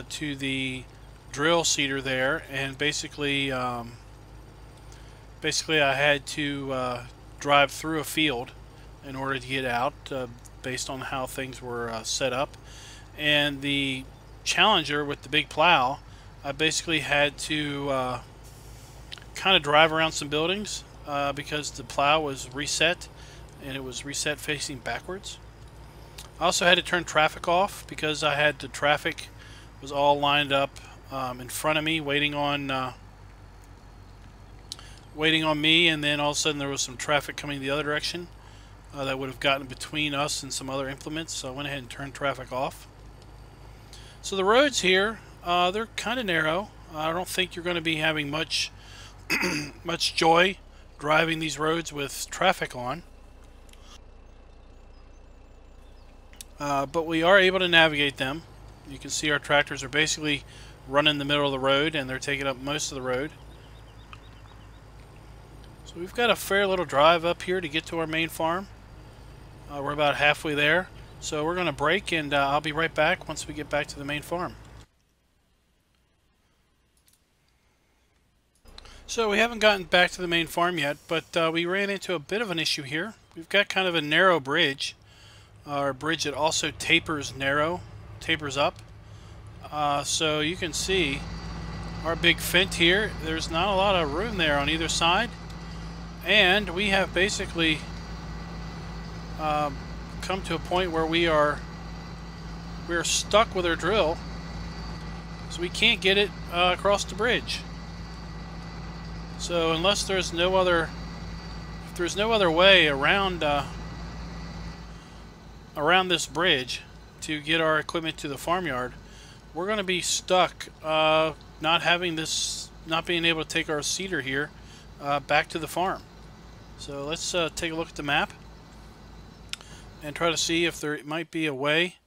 to the drill seeder there, and basically I had to drive through a field in order to get out based on how things were set up. And the Challenger with the big plow, I basically had to kind of drive around some buildings because the plow was reset, and it was reset facing backwards. I also had to turn traffic off because I had the traffic was all lined up in front of me waiting on me, and then all of a sudden there was some traffic coming the other direction that would have gotten between us and some other implements, so I went ahead and turned traffic off. So the roads here, they're kind of narrow. I don't think you're going to be having much much joy driving these roads with traffic on. But we are able to navigate them. You can see our tractors are basically running the middle of the road, and they're taking up most of the road. So we've got a fair little drive up here to get to our main farm. We're about halfway there. So we're going to break, and I'll be right back once we get back to the main farm. So we haven't gotten back to the main farm yet, but we ran into a bit of an issue here. We've got kind of a narrow bridge. Our bridge that also tapers up. So you can see our big fence here. There's not a lot of room there on either side, and we have basically come to a point where we're stuck with our drill, so we can't get it across the bridge. So unless there's no other way around this bridge to get our equipment to the farmyard, we're going to be stuck not being able to take our seeder here back to the farm. So let's take a look at the map and try to see if there might be a way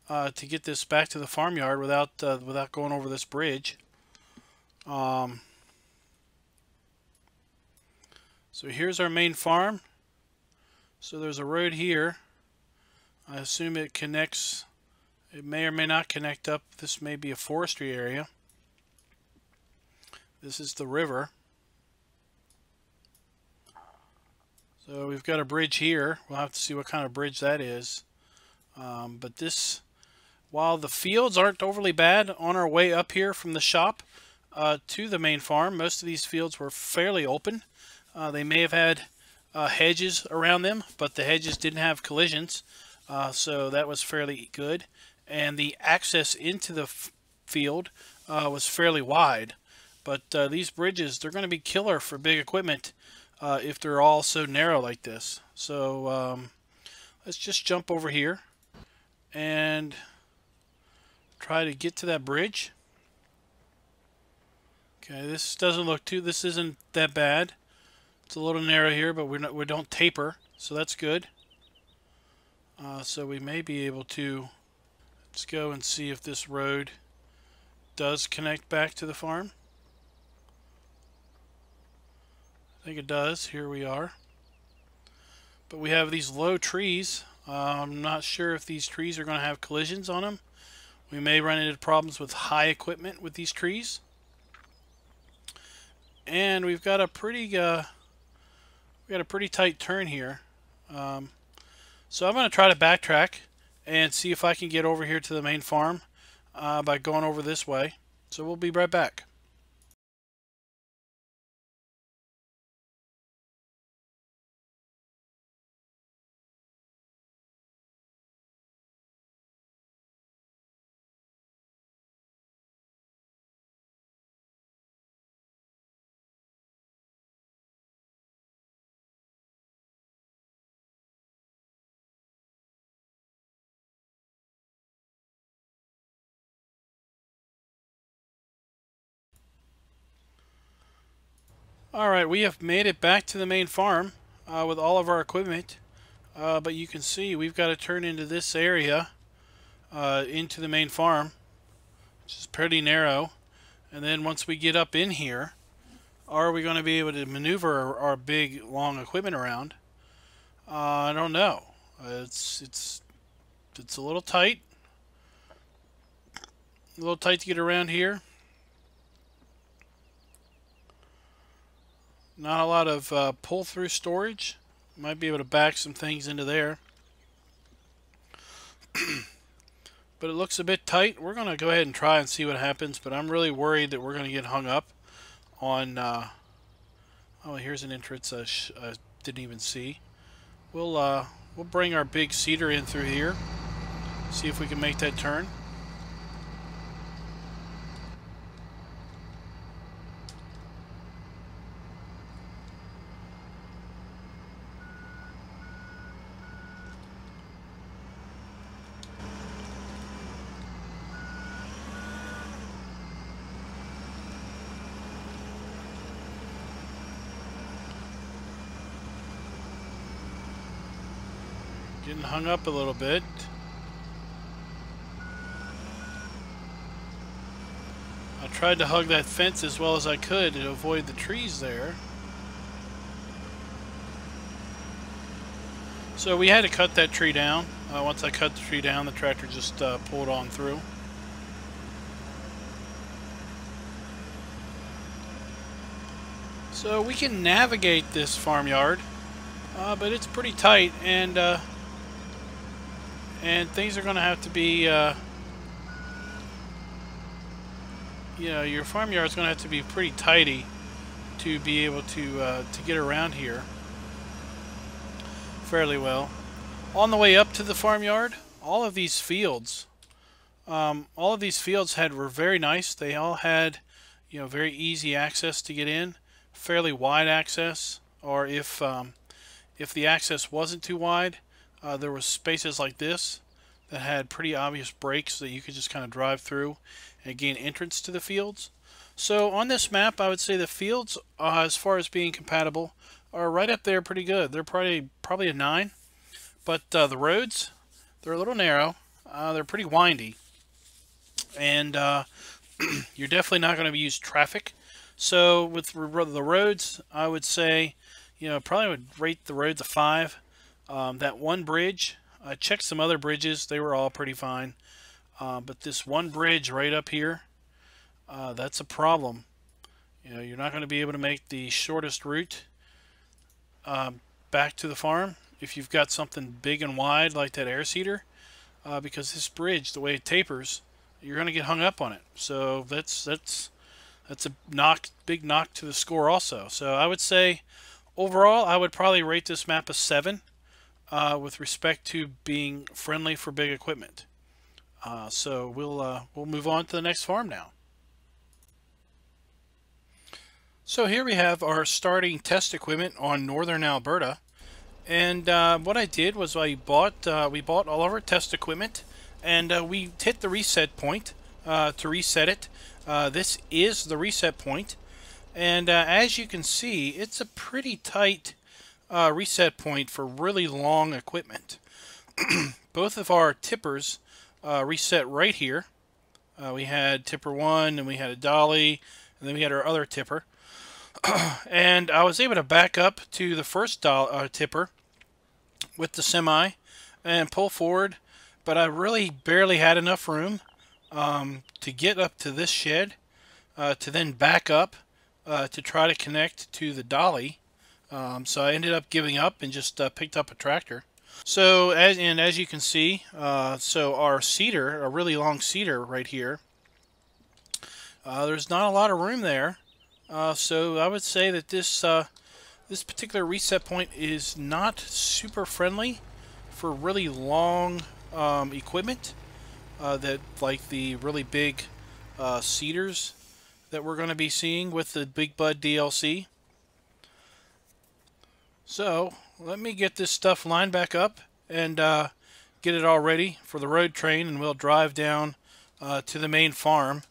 to get this back to the farmyard without going over this bridge. So here's our main farm. So there's a road here. I assume it connects. It may or may not connect up. This may be a forestry area. This is the river. So we've got a bridge here. We'll have to see what kind of bridge that is. But this, while the fields aren't overly bad on our way up here from the shop to the main farm, most of these fields were fairly open. They may have had hedges around them, but the hedges didn't have collisions, so that was fairly good. And the access into the field was fairly wide. But these bridges, they're going to be killer for big equipment if they're all so narrow like this. So let's just jump over here and try to get to that bridge. Okay, this doesn't look too, this isn't that bad. It's a little narrow here, but we don't taper, so that's good. So we may be able to, let's go and see if this road does connect back to the farm. I think it does. Here we are. But we have these low trees. I'm not sure if these trees are going to have collisions on them. We may run into problems with high equipment with these trees. And we've got a pretty tight turn here. So I'm going to try to backtrack and see if I can get over here to the main farm by going over this way. So we'll be right back. Alright, we have made it back to the main farm with all of our equipment, but you can see we've got to turn into this area into the main farm, which is pretty narrow. And then once we get up in here, are we going to be able to maneuver our big long equipment around? I don't know. It's a little tight. A little tight to get around here. Not a lot of pull-through storage. Might be able to back some things into there. But it looks a bit tight. We're going to go ahead and try and see what happens, but I'm really worried that we're going to get hung up on... oh, here's an entrance I didn't even see. We'll bring our big seeder in through here. See if we can make that turn. Getting hung up a little bit. I tried to hug that fence as well as I could to avoid the trees there. So we had to cut that tree down. Once I cut the tree down, the tractor just pulled on through. So we can navigate this farmyard, but it's pretty tight, and things are going to have to be, you know, your farmyard is going to have to be pretty tidy to be able to get around here fairly well. On the way up to the farmyard, all of these fields were very nice. They all had, you know, very easy access to get in, fairly wide access, or if the access wasn't too wide, there was spaces like this that had pretty obvious breaks that you could just kind of drive through and gain entrance to the fields. So on this map, I would say the fields, as far as being compatible, are right up there pretty good. They're probably a 9. But the roads, they're a little narrow. They're pretty windy. And you're definitely not going to use traffic. So with the roads, I would say, you know, probably would rate the roads a 5. That one bridge, I checked some other bridges. They were all pretty fine. But this one bridge right up here, that's a problem. You know, you're not going to be able to make the shortest route back to the farm if you've got something big and wide like that air seeder, because this bridge, the way it tapers, you're going to get hung up on it. So that's a big knock to the score also. So I would say overall I would probably rate this map a 7 with respect to being friendly for big equipment. So we'll move on to the next farm now. So here we have our starting test equipment on northern Alberta, and what I did was we bought all of our test equipment, and we hit the reset point to reset it. This is the reset point, and as you can see, it's a pretty tight reset point for really long equipment. Both of our tippers reset right here. We had tipper 1, and we had a dolly, and then we had our other tipper. And I was able to back up to the first tipper with the semi and pull forward, but I really barely had enough room to get up to this shed to then back up to try to connect to the dolly. So I ended up giving up and just picked up a tractor. So as you can see, so our seeder, a really long seeder right here, there's not a lot of room there. So I would say that this particular reset point is not super friendly for really long equipment, that like the really big seeders that we're going to be seeing with the Big Bud DLC. So let me get this stuff lined back up and get it all ready for the road train, and we'll drive down to the main farm,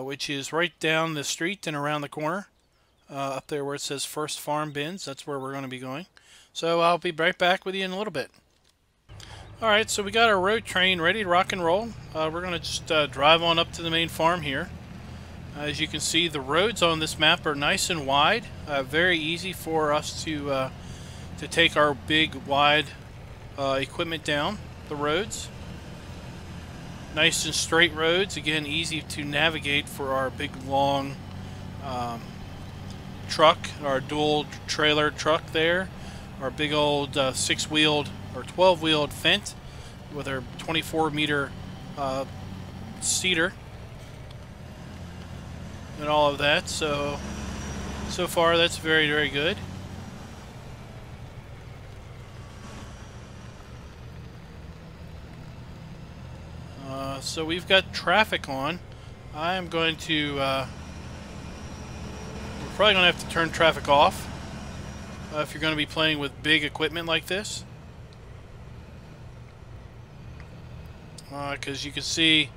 which is right down the street and around the corner, up there where it says First Farm Bins. That's where we're going to be going. So I'll be right back with you in a little bit. Alright, so we got our road train ready to rock and roll. We're going to just drive on up to the main farm here. As you can see, the roads on this map are nice and wide. Very easy for us to take our big, wide equipment down the roads. Nice and straight roads, again easy to navigate for our big long truck, our dual trailer truck there, our big old 6-wheeled or 12-wheeled Fendt with our 24-meter seeder and all of that. So far that's very, very good. So we've got traffic on. I'm going to, we're probably going to have to turn traffic off if you're going to be playing with big equipment like this. Because you can see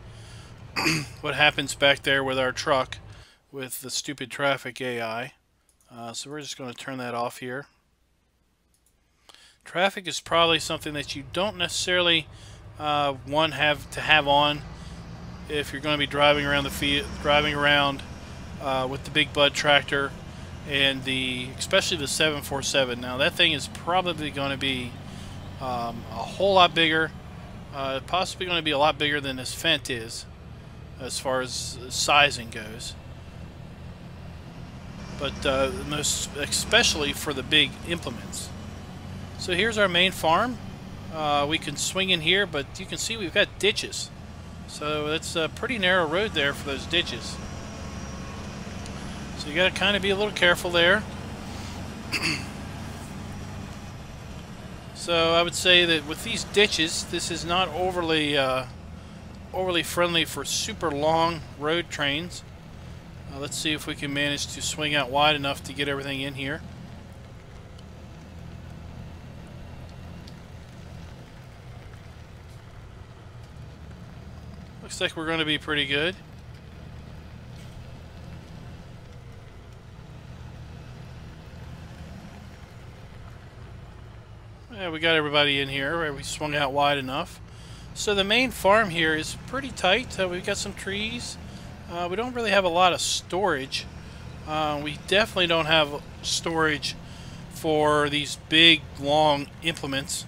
what happens back there with our truck with the stupid traffic AI. So we're just going to turn that off here. Traffic is probably something that you don't necessarily have to have on if you're going to be driving around the field, with the Big Bud tractor and especially the 747. Now that thing is probably going to be a whole lot bigger, possibly going to be a lot bigger than this Fendt is as far as sizing goes. But most especially for the big implements. So here's our main farm. We can swing in here, but you can see we've got ditches. So it's a pretty narrow road there for those ditches. So you got to kind of be a little careful there. So I would say that with these ditches, this is not overly friendly for super long road trains. Let's see if we can manage to swing out wide enough to get everything in here. Looks like we're going to be pretty good. Yeah, we got everybody in here. We swung out wide enough. So the main farm here is pretty tight. We've got some trees. We don't really have a lot of storage. We definitely don't have storage for these big, long implements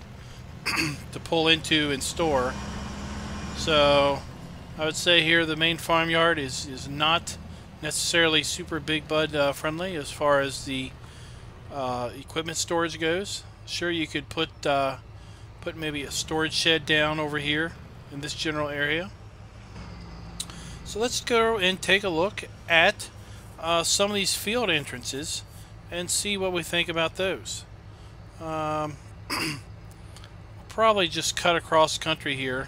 to pull into and store. So I would say here the main farmyard is not necessarily super big bud friendly as far as the equipment storage goes. Sure, you could put maybe a storage shed down over here in this general area. So let's go and take a look at some of these field entrances and see what we think about those. Probably just cut across country here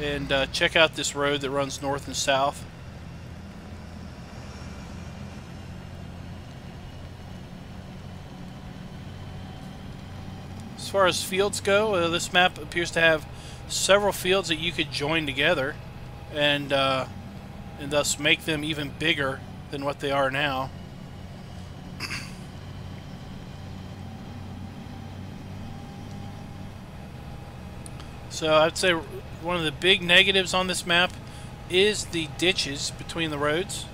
and check out this road that runs north and south. As far as fields go, this map appears to have several fields that you could join together and thus make them even bigger than what they are now. So I'd say one of the big negatives on this map is the ditches between the roads.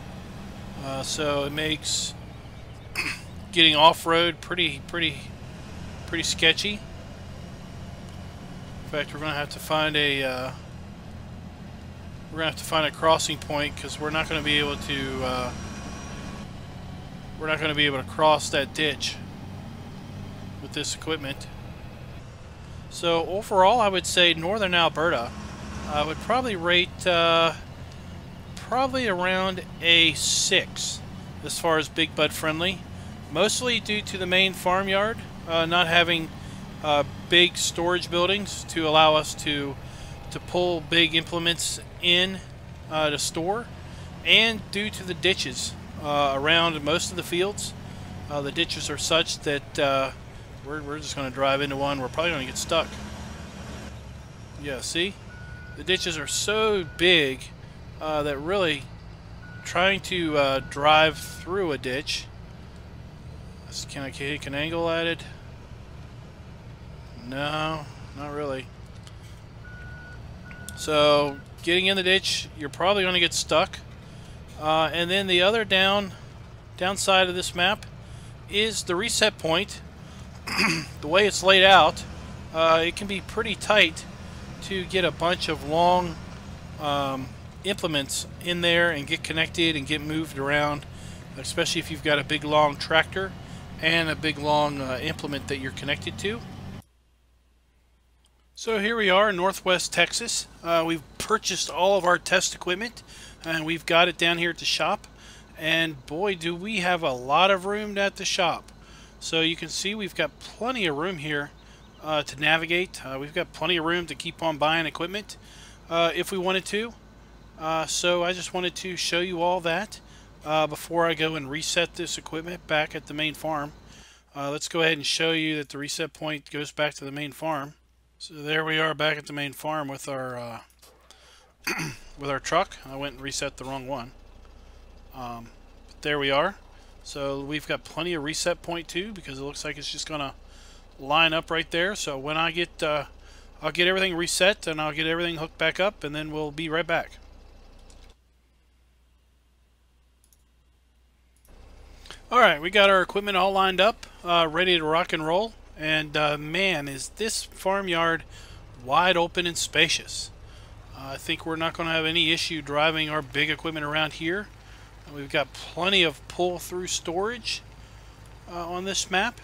So it makes getting off-road pretty sketchy. In fact, we're going to have to find a crossing point because we're not going to be able to cross that ditch with this equipment. So overall, I would say northern Alberta, I would probably rate probably around a 6 as far as big bud friendly, mostly due to the main farmyard not having big storage buildings to allow us to pull big implements in to store, and due to the ditches around most of the fields. The ditches are such that we're just going to drive into one. We're probably going to get stuck. Yeah, see? The ditches are so big that really trying to drive through a ditch. Can I take an angle at it? No, not really. So getting in the ditch, you're probably going to get stuck. And then the other downside of this map is the reset point. The way it's laid out, it can be pretty tight to get a bunch of long implements in there and get connected and get moved around, especially if you've got a big long tractor and a big long implement that you're connected to. So here we are in Northwest Texas. We've purchased all of our test equipment and we've got it down here at the shop, and boy do we have a lot of room at the shop. So you can see we've got plenty of room here to navigate. We've got plenty of room to keep on buying equipment if we wanted to. So I just wanted to show you all that before I go and reset this equipment back at the main farm. Let's go ahead and show you that the reset point goes back to the main farm. So there we are back at the main farm with our with our truck. I went and reset the wrong one. But there we are. So we've got plenty of reset point too, because it looks like it's just gonna line up right there. So when I get I'll get everything reset and I'll get everything hooked back up, and then we'll be right back. Alright, we got our equipment all lined up, ready to rock and roll. And man, is this farmyard wide open and spacious. I think we're not going to have any issue driving our big equipment around here. We've got plenty of pull-through storage on this map.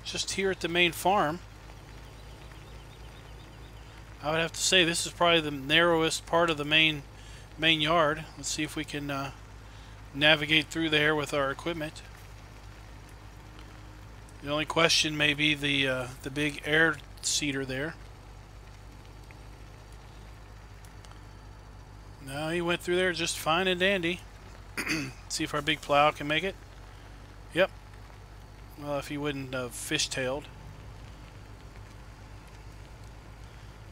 Just here at the main farm, I would have to say this is probably the narrowest part of the main yard. Let's see if we can navigate through there with our equipment. The only question may be the big air seeder there. No, he went through there just fine and dandy. See if our big plow can make it. Yep. Well, if he wouldn't have fishtailed.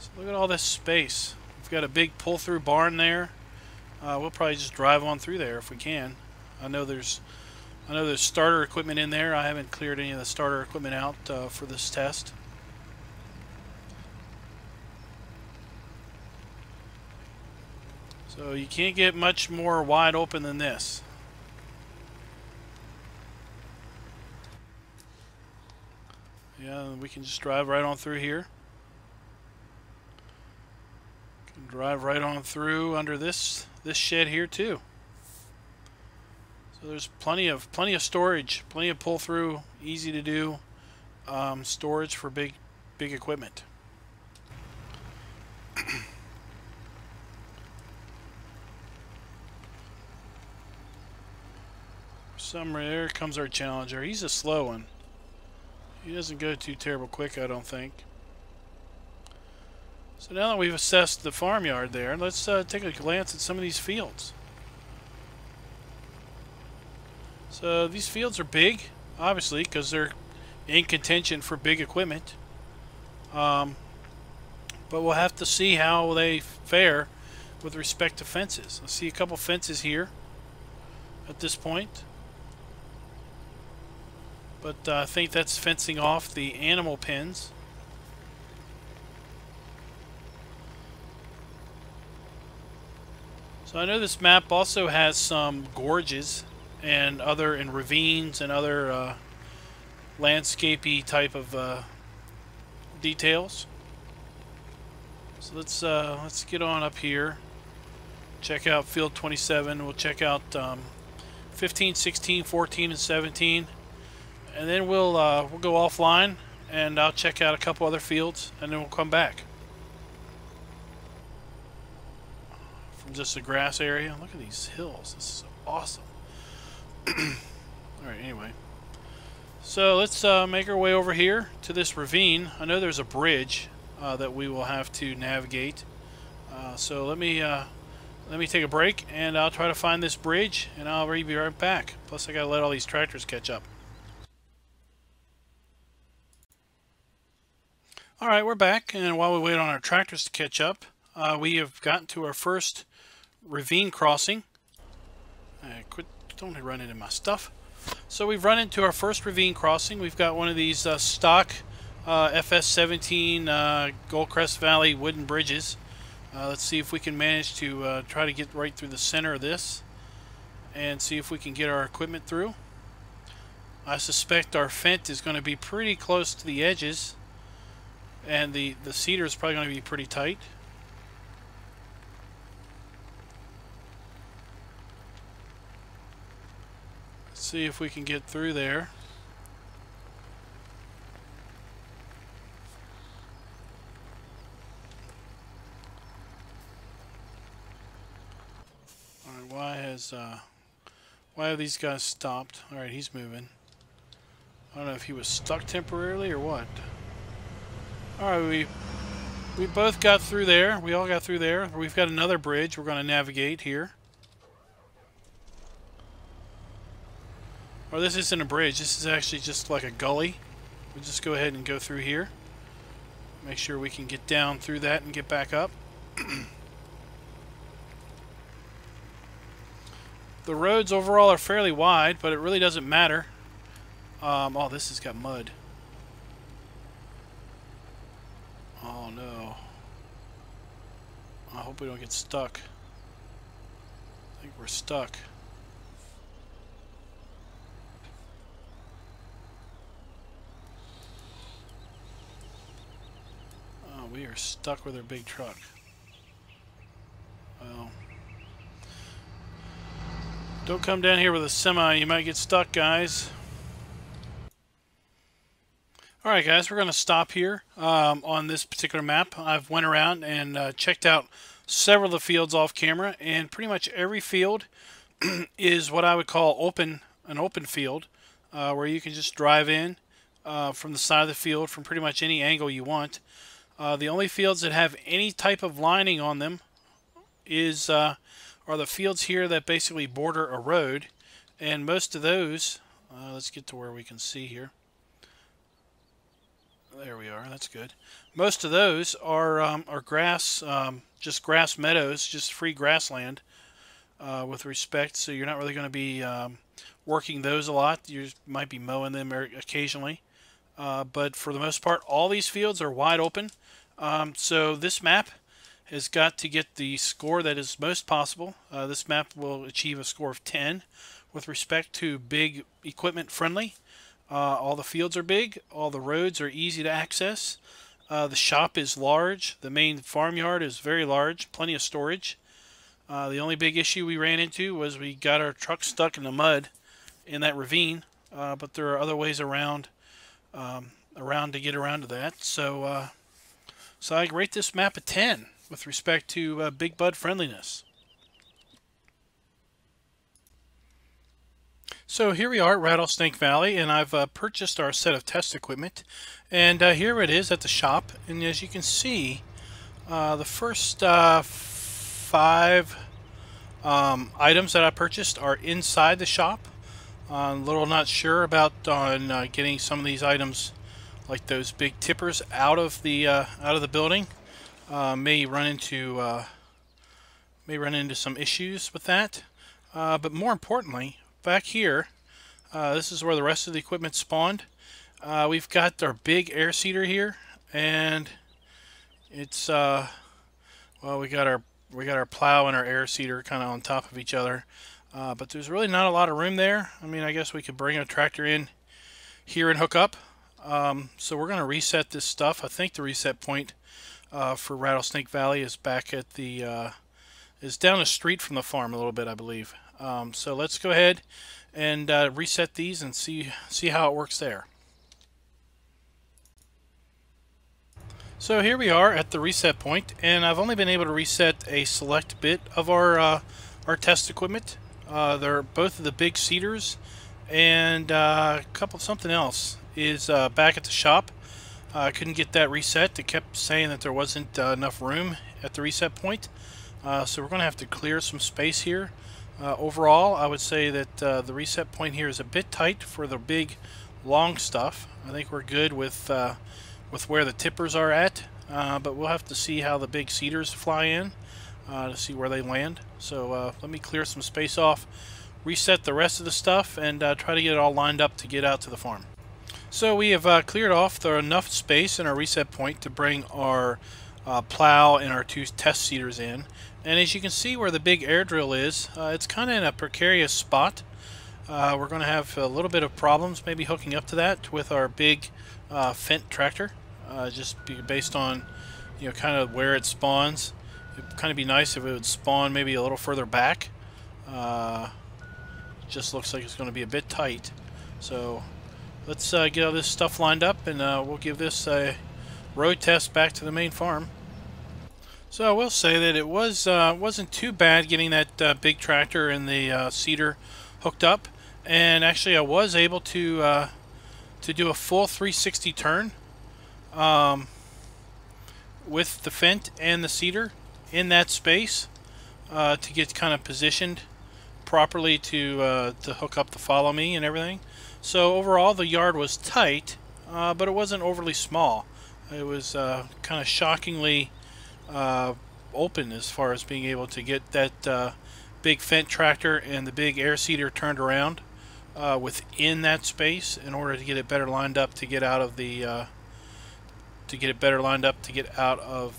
So look at all this space. We've got a big pull-through barn there. We'll probably just drive on through there if we can. I know there's starter equipment in there. I haven't cleared any of the starter equipment out for this test. So you can't get much more wide open than this. Yeah, we can just drive right on through here. Can drive right on through under this shed here too. So there's plenty of storage, plenty of pull through, easy to do storage for big equipment. There comes our challenger. He's a slow one. He doesn't go too terrible quick, I don't think. So now that we've assessed the farmyard there, let's take a glance at some of these fields. So these fields are big, obviously, because they're in contention for big equipment. But we'll have to see how they fare with respect to fences. I see a couple fences here at this point. But I think that's fencing off the animal pens. So I know this map also has some gorges and ravines and other landscapey type of details. So let's get on up here. Check out field 27. We'll check out 15, 16, 14, and 17. And then we'll go offline, and I'll check out a couple other fields, and then we'll come back. From just the grass area. Look at these hills. This is awesome. Alright, anyway. So let's make our way over here to this ravine. I know there's a bridge that we will have to navigate. So let me take a break, and I'll try to find this bridge, and I'll be right back. Plus I gotta let all these tractors catch up. Alright, we're back, and while we wait on our tractors to catch up, we have gotten to our first ravine crossing. Don't run into my stuff. So we've run into our first ravine crossing. We've got one of these stock FS17 Goldcrest Valley wooden bridges. Let's see if we can manage to try to get right through the center of this and see if we can get our equipment through. I suspect our fence is going to be pretty close to the edges, and the cedar is probably going to be pretty tight. Let's see if we can get through there. Alright, why have these guys stopped? Alright, he's moving. I don't know if he was stuck temporarily or what. Alright, we both got through there. We all got through there. We've got another bridge we're going to navigate here. Or this isn't a bridge. This is actually just like a gully. We'll just go ahead and go through here. Make sure we can get down through that and get back up. The roads overall are fairly wide, but it really doesn't matter. Oh, this has got mud. Oh no. I hope we don't get stuck. I think we're stuck. Oh, we are stuck with our big truck. Well, don't come down here with a semi, you might get stuck, guys. Alright guys, we're going to stop here on this particular map. I've went around and checked out several of the fields off camera, and pretty much every field is what I would call an open field, where you can just drive in from the side of the field from pretty much any angle you want. The only fields that have any type of lining on them are the fields here that basically border a road, and most of those, let's get to where we can see here. There we are. That's good. Most of those are grass, just grass meadows, just free grassland with respect. So you're not really going to be working those a lot. You might be mowing them occasionally. But for the most part, all these fields are wide open. So this map has got to get the score that is most possible. This map will achieve a score of 10 with respect to big equipment friendly. All the fields are big, all the roads are easy to access, the shop is large, the main farmyard is very large, plenty of storage. The only big issue we ran into was we got our truck stuck in the mud in that ravine, but there are other ways around to get around to that. So I rate this map a 10 with respect to big bud friendliness. So here we are at Rattlesnake Valley, and I've purchased our set of test equipment, and here it is at the shop. And as you can see, the first 5 items that I purchased are inside the shop. A little not sure about getting some of these items, like those big tippers, out of the building. May run into some issues with that. But more importantly, back here, this is where the rest of the equipment spawned. We've got our big air seeder here, and it's well, we got our plow and our air seeder kind of on top of each other, but there's really not a lot of room there. I mean, I guess we could bring a tractor in here and hook up. So we're going to reset this stuff. I think the reset point for Rattlesnake Valley is back at the is down the street from the farm a little bit, I believe. So let's go ahead and reset these and see how it works there. So here we are at the reset point, and I've only been able to reset a select bit of our test equipment. They're both of the big seeders, and something else is back at the shop. I couldn't get that reset. It kept saying that there wasn't enough room at the reset point, so we're going to have to clear some space here. Overall, I would say that the reset point here is a bit tight for the big, long stuff. I think we're good with where the tippers are at, but we'll have to see how the big seeders fly in to see where they land. So let me clear some space off, reset the rest of the stuff, and try to get it all lined up to get out to the farm. So we have cleared off enough space in our reset point to bring our plow and our 2 test seeders in. And as you can see where the big air drill is, it's kind of in a precarious spot. We're going to have a little bit of problems maybe hooking up to that with our big Fendt tractor, just based on kind of where it spawns. It'd kind of be nice if it would spawn maybe a little further back. Just looks like it's going to be a bit tight. So let's get all this stuff lined up, and we'll give this a road test back to the main farm. So I will say that it wasn't too bad getting that big tractor and the seeder hooked up, and actually I was able to do a full 360 turn with the Fendt and the seeder in that space to get kind of positioned properly to hook up the follow me and everything. So overall the yard was tight, but it wasn't overly small. It was kind of shockingly open as far as being able to get that big Fendt tractor and the big air seeder turned around within that space in order to get it better lined up to get out of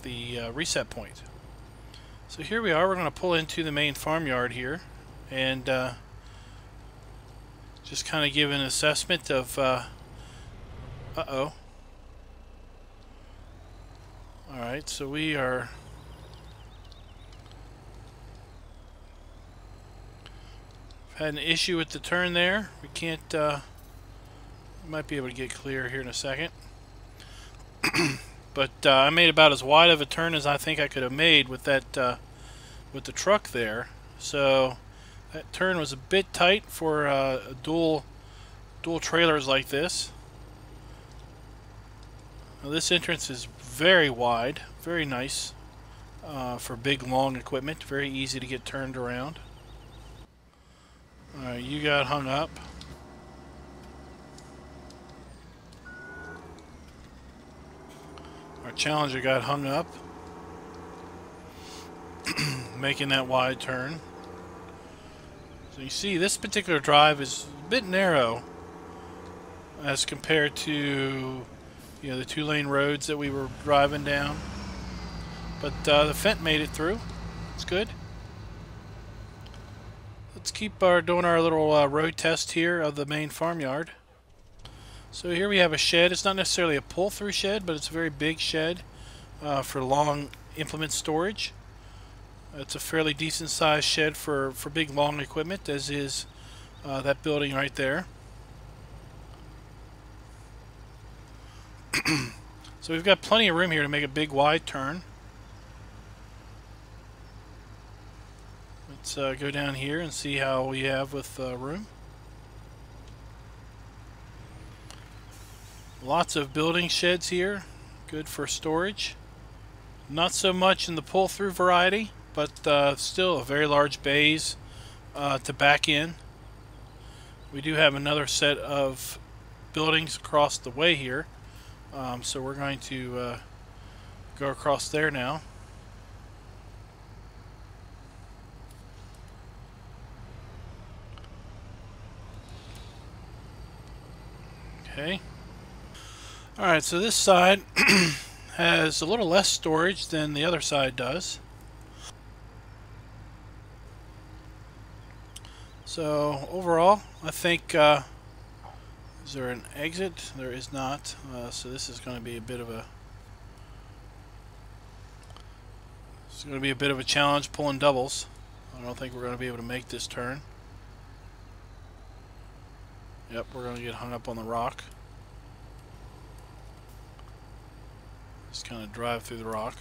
the reset point. So here we are. We're going to pull into the main farmyard here and just kind of give an assessment of Alright, so we are had an issue with the turn there. We can't might be able to get clear here in a second. But I made about as wide of a turn as I think I could have made with that with the truck there. So that turn was a bit tight for dual trailers like this. Now this entrance is very wide, very nice for big long equipment, very easy to get turned around. Alright, you got hung up. Our Challenger got hung up making that wide turn. So you see this particular drive is a bit narrow as compared to the 2-lane roads that we were driving down, but the Fendt made it through. It's good. Let's keep doing our little road test here of the main farmyard. So here we have a shed. It's not necessarily a pull-through shed, but it's a very big shed for long implement storage. It's a fairly decent sized shed for big long equipment, as is that building right there. So we've got plenty of room here to make a big wide turn. Let's go down here and see how we have with room. Lots of building sheds here, good for storage. Not so much in the pull-through variety, but still a very large bays to back in. We do have another set of buildings across the way here, so we're going to go across there now. Okay. Alright, so this side has a little less storage than the other side does. So overall, I think, is there an exit? There is not. So this is going to be a bit of a challenge pulling doubles. I don't think we're going to be able to make this turn. Yep, we're going to get hung up on the rock. Just kind of drive through the rock.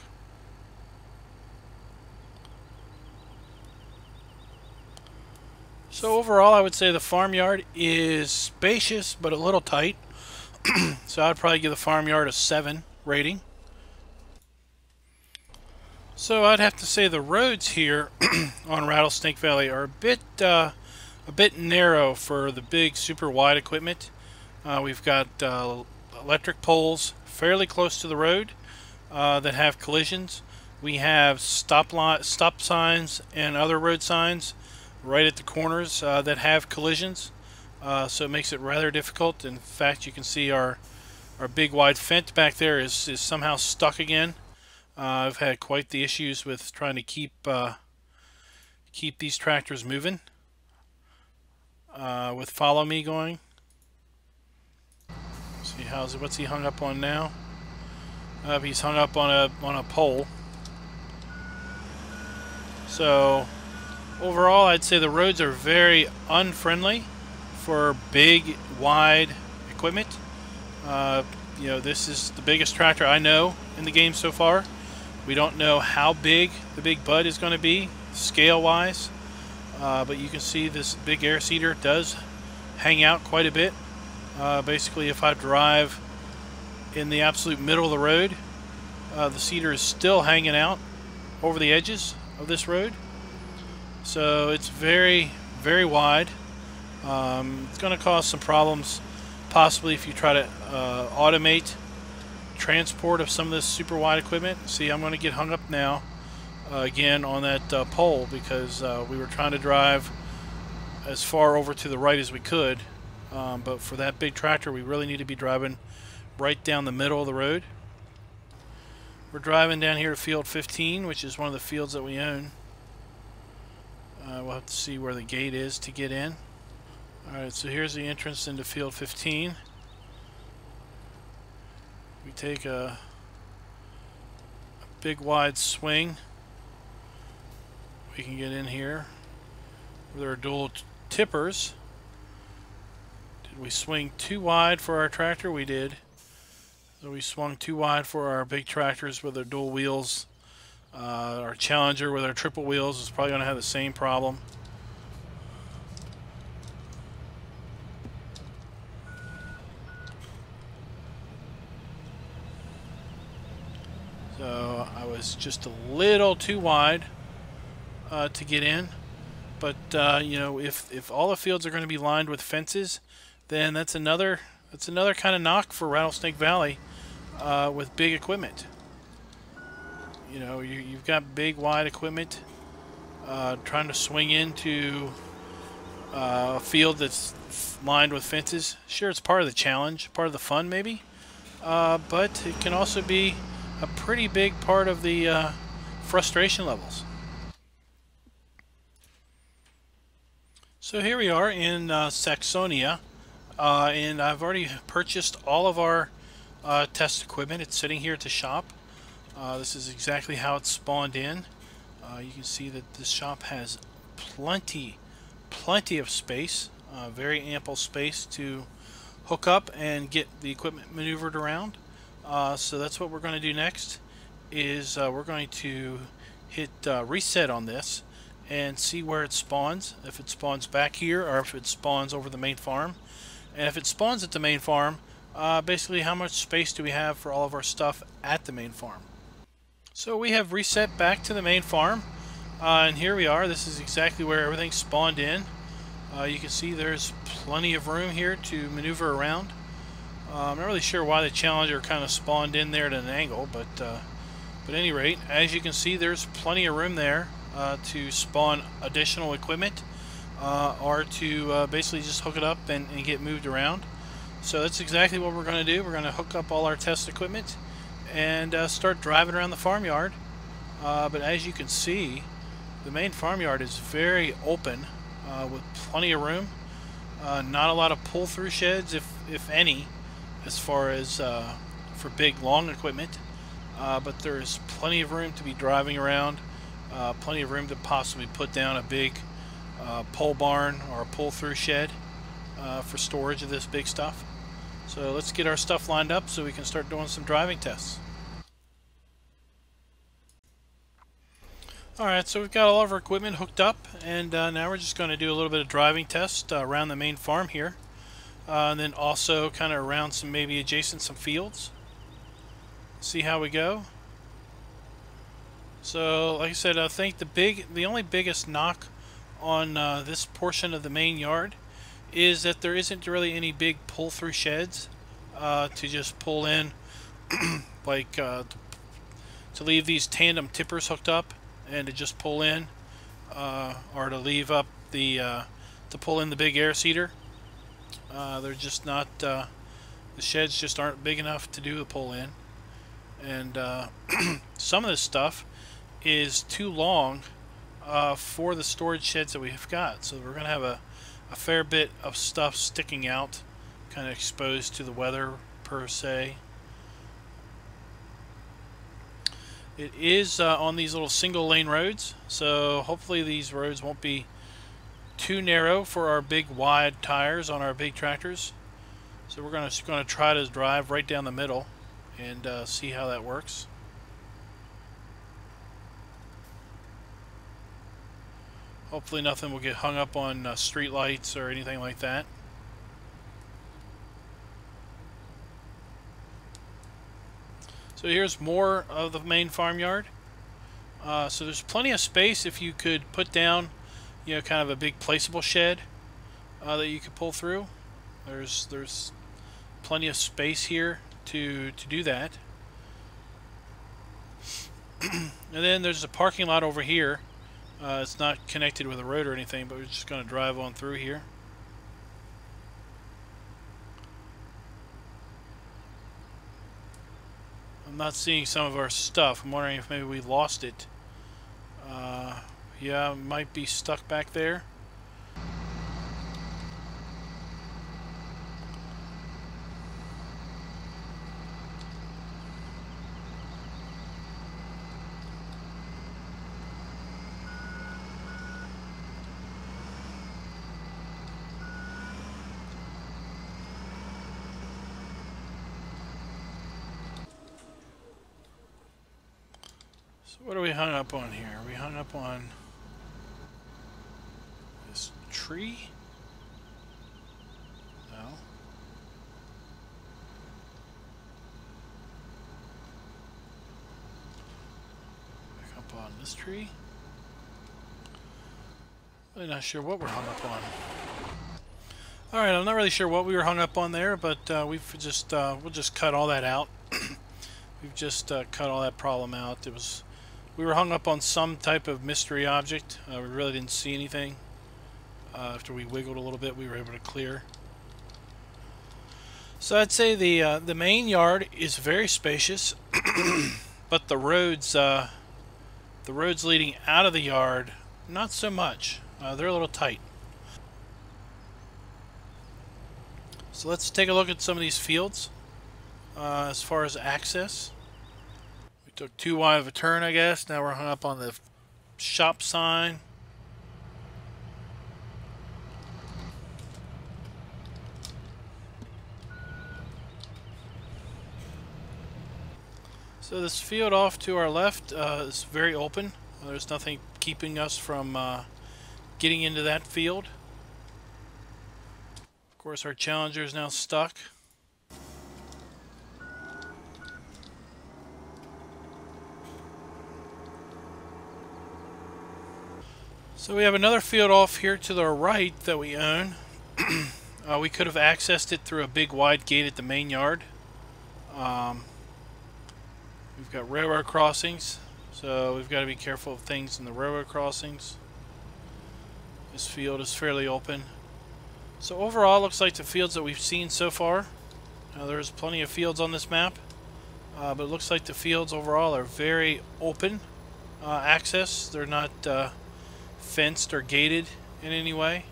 So overall, I would say the farmyard is spacious but a little tight. So I'd probably give the farmyard a 7 rating. So I'd have to say the roads here on Rattlesnake Valley are a bit narrow for the big super wide equipment. We've got electric poles fairly close to the road that have collisions. We have stop signs and other road signs right at the corners that have collisions, so it makes it rather difficult. In fact, you can see our big wide fence back there is somehow stuck again. I've had quite the issues with trying to keep these tractors moving with follow me going. See what's he hung up on now? He's hung up on a pole. So overall, I'd say the roads are very unfriendly for big, wide equipment. You know, this is the biggest tractor I know in the game so far. We don't know how big the big bud is going to be scale-wise, but you can see this big air seeder does hang out quite a bit. Basically, if I drive in the absolute middle of the road, the seeder is still hanging out over the edges of this road. So it's very, very wide. It's going to cause some problems possibly if you try to automate transport of some of this super wide equipment. See, I'm going to get hung up now again on that pole because we were trying to drive as far over to the right as we could, but for that big tractor we really need to be driving right down the middle of the road. We're driving down here to field 15, which is one of the fields that we own. We'll have to see where the gate is to get in. Alright, so here's the entrance into field 15. We take a big wide swing. We can get in here with our dual tippers. Did we swing too wide for our tractor? We did. So we swung too wide for our big tractors with our dual wheels. Our Challenger with our triple wheels is probably going to have the same problem. So I was just a little too wide to get in, but you know, if all the fields are going to be lined with fences, then that's another kind of knock for Rattlesnake Valley with big equipment. You know, you've got big wide equipment trying to swing into a field that's lined with fences. Sure, it's part of the challenge, part of the fun maybe, but it can also be a pretty big part of the frustration levels. So here we are in Saxonia, and I've already purchased all of our test equipment. It's sitting here at the shop. This is exactly how it's spawned in. You can see that this shop has plenty of space, very ample space to hook up and get the equipment maneuvered around. So that's what we're going to do next. Is we're going to hit reset on this and see where it spawns, if it spawns back here or if it spawns over the main farm. And if it spawns at the main farm, basically how much space do we have for all of our stuff at the main farm. So we have reset back to the main farm, and here we are. This is exactly where everything spawned in. You can see there's plenty of room here to maneuver around. I'm not really sure why the Challenger kind of spawned in there at an angle, but at any rate, as you can see, there's plenty of room there to spawn additional equipment or to basically just hook it up and get moved around. So that's exactly what we're going to do. We're going to hook up all our test equipment and start driving around the farmyard. But as you can see, the main farmyard is very open with plenty of room. Not a lot of pull-through sheds, if any, as far as for big, long equipment. But there is plenty of room to be driving around, plenty of room to possibly put down a big pole barn or a pull-through shed for storage of this big stuff. So let's get our stuff lined up so we can start doing some driving tests. Alright, so we've got all of our equipment hooked up, and now we're just going to do a little bit of driving test around the main farm here, and then also kind of around some maybe adjacent some fields. See how we go. So like I said, I think the only biggest knock on this portion of the main yard is that there isn't really any big pull-through sheds to just pull in, like to leave these tandem tippers hooked up and to just pull in, or to leave up the to pull in the big air seeder. They're just not, the sheds just aren't big enough to do the pull in, and some of this stuff is too long for the storage sheds that we've got. So we're going to have a fair bit of stuff sticking out, kind of exposed to the weather per se. It is on these little single lane roads, so hopefully these roads won't be too narrow for our big wide tires on our big tractors. So we're going to try to drive right down the middle and see how that works. Hopefully nothing will get hung up on street lights or anything like that. So here's more of the main farmyard. So there's plenty of space if you could put down, you know, kind of a big placeable shed that you could pull through. There's plenty of space here to do that. And then there's a parking lot over here. It's not connected with a road or anything, but we're just going to drive on through here. I'm not seeing some of our stuff. I'm wondering if maybe we lost it. Yeah, it might be stuck back there. What are we hung up on here? Are we hung up on this tree? No. Back up on this tree? I'm not sure what we're hung up on. Alright, I'm not really sure what we were hung up on there, but we'll just cut all that out. We've just cut all that problem out. We were hung up on some type of mystery object. We really didn't see anything. After we wiggled a little bit, we were able to clear. So I'd say the main yard is very spacious, but the roads leading out of the yard, not so much. They're a little tight. So let's take a look at some of these fields as far as access. Took too wide of a turn, I guess. Now we're hung up on the shop sign. So this field off to our left is very open. There's nothing keeping us from getting into that field. Of course, our Challenger is now stuck. So we have another field off here to the right that we own. We could have accessed it through a big wide gate at the main yard. We've got railroad crossings, so we've got to be careful of things in the railroad crossings. This field is fairly open. So overall, it looks like the fields that we've seen so far. There's plenty of fields on this map, but it looks like the fields overall are very open access. They're not fenced or gated in any way.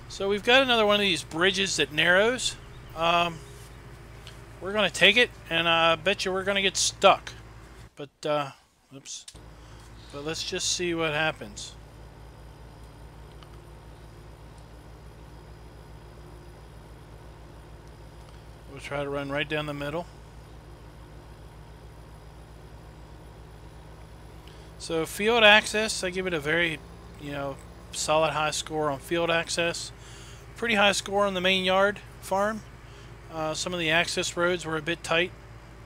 So we've got another one of these bridges that narrows. We're going to take it, and I bet you we're going to get stuck. But, oops. But let's just see what happens. We'll try to run right down the middle. So field access, I give it a very, solid high score on field access. Pretty high score on the main yard farm. Some of the access roads were a bit tight,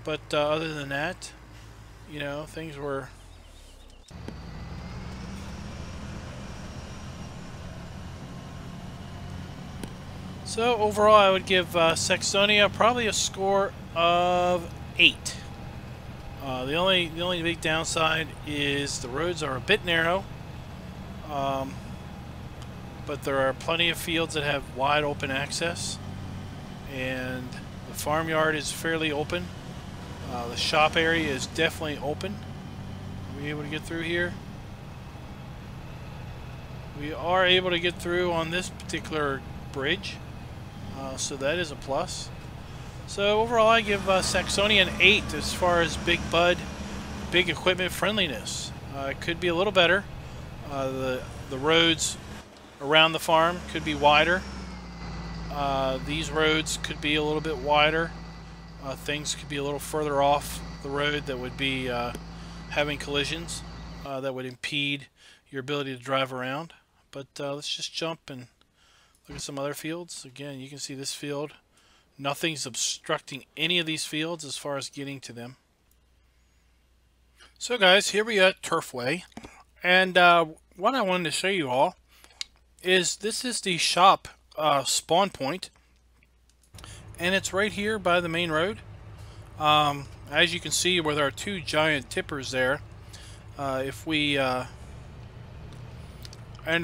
but other than that, things were... So overall, I would give Saxonia probably a score of 8. The only big downside is the roads are a bit narrow, but there are plenty of fields that have wide open access. And the farmyard is fairly open. The shop area is definitely open. Are we able to get through here? We are able to get through on this particular bridge, so that is a plus. So overall, I give Saxonia an 8 as far as big equipment friendliness. It could be a little better. The roads around the farm could be wider. These roads could be a little bit wider. Things could be a little further off the road that would be having collisions that would impede your ability to drive around. But let's just jump and look at some other fields. Again, you can see this field. Nothing's obstructing any of these fields as far as getting to them. So guys, here we are at Turfway. And what I wanted to show you all is this is the shop spawn point, and it's right here by the main road. As you can see with our two giant tippers there, if we and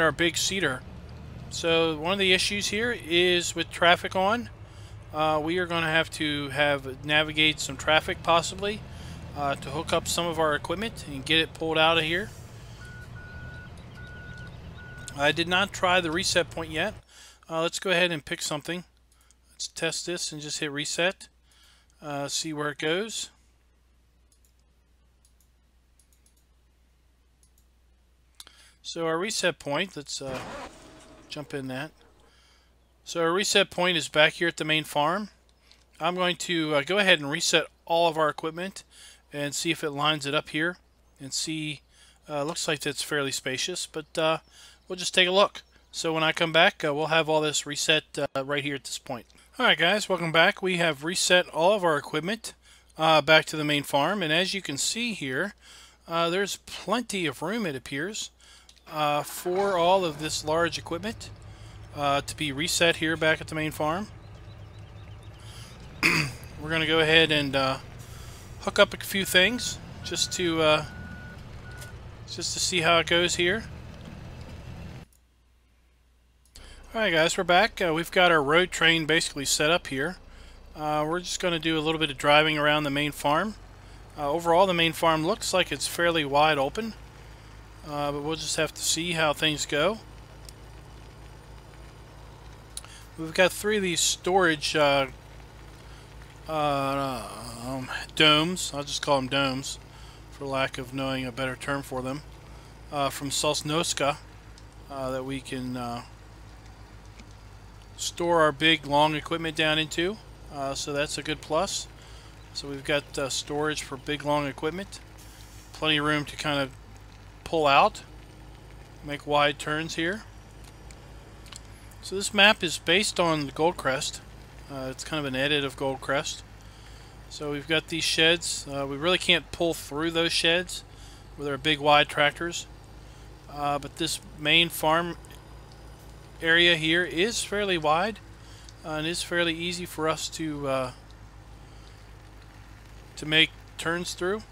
our big cedar. So one of the issues here is with traffic on, we are going to have navigate some traffic possibly to hook up some of our equipment and get it pulled out of here. I did not try the reset point yet. Let's go ahead and pick something. Let's test this and just hit reset. See where it goes. So our reset point, let's jump in that. So our reset point is back here at the main farm. I'm going to go ahead and reset all of our equipment and see if it lines it up here and see. Looks like that's fairly spacious, but we'll just take a look. So when I come back, we'll have all this reset right here at this point. Alright guys, welcome back. We have reset all of our equipment back to the main farm, and as you can see here, there's plenty of room, it appears, for all of this large equipment to be reset here back at the main farm. We're going to go ahead and hook up a few things just to see how it goes here. Alright guys, we're back. We've got our road train basically set up here. We're just going to do a little bit of driving around the main farm. Overall, the main farm looks like it's fairly wide open, but we'll just have to see how things go. We've got 3 of these storage domes. I'll just call them domes for lack of knowing a better term for them. from Sosnoska that we can store our big long equipment down into. So that's a good plus. So we've got storage for big long equipment. Plenty of room to kind of pull out, make wide turns here. So this map is based on Goldcrest. It's kind of an edit of Goldcrest. So we've got these sheds. We really can't pull through those sheds with our big wide tractors. But this main farm area here is fairly wide and is fairly easy for us to make turns through.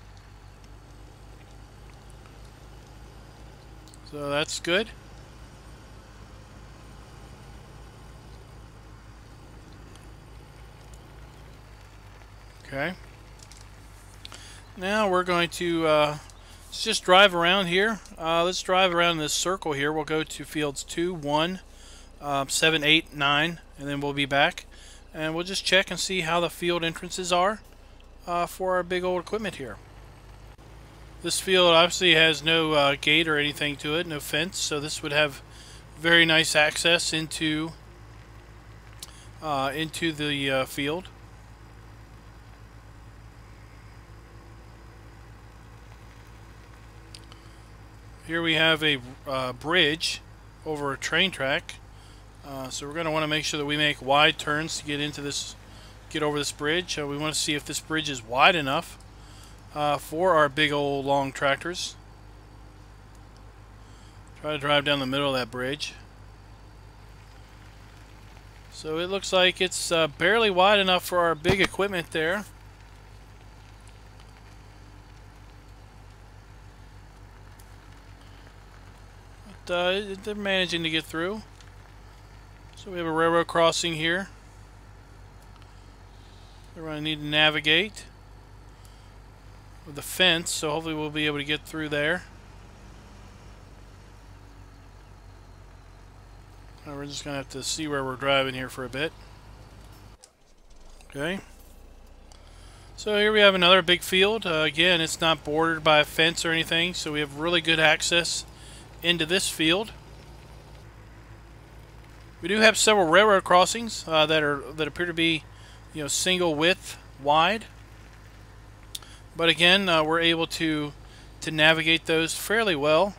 So that's good. Okay. Now we're going to let's just drive around here. Let's drive around this circle here. We'll go to fields 2, 1, 7, 8, 9, and then we'll be back. And we'll just check and see how the field entrances are for our big old equipment here. This field obviously has no gate or anything to it, no fence, so this would have very nice access into the field. Here we have a bridge over a train track, so we're going to want to make sure that we make wide turns to get over this bridge. We want to see if this bridge is wide enough for our big old long tractors. Try to drive down the middle of that bridge. So it looks like it's barely wide enough for our big equipment there. But they're managing to get through. So we have a railroad crossing here. We're going to need to navigate with the fence, so hopefully we'll be able to get through there. We're just going to have to see where we're driving here for a bit. Okay. So here we have another big field. Again, it's not bordered by a fence or anything, so we have really good access into this field. We do have several railroad crossings that appear to be, single width wide. But again, we're able to navigate those fairly well.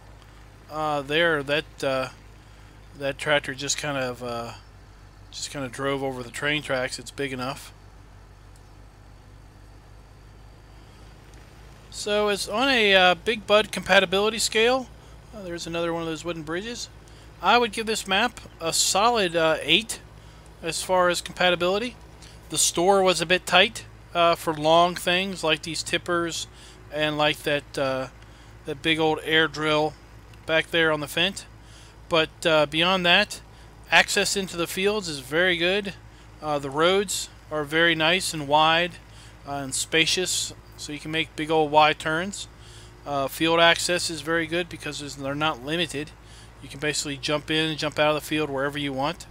That tractor just kind of drove over the train tracks. It's big enough. So it's on a Big Bud compatibility scale. There's another one of those wooden bridges. I would give this map a solid 8 as far as compatibility. The store was a bit tight for long things like these tippers and like that big old air drill back there on the fence. But beyond that, access into the fields is very good. The roads are very nice and wide and spacious, so you can make big old wide turns. Field access is very good because they're not limited. You can basically jump in and jump out of the field wherever you want.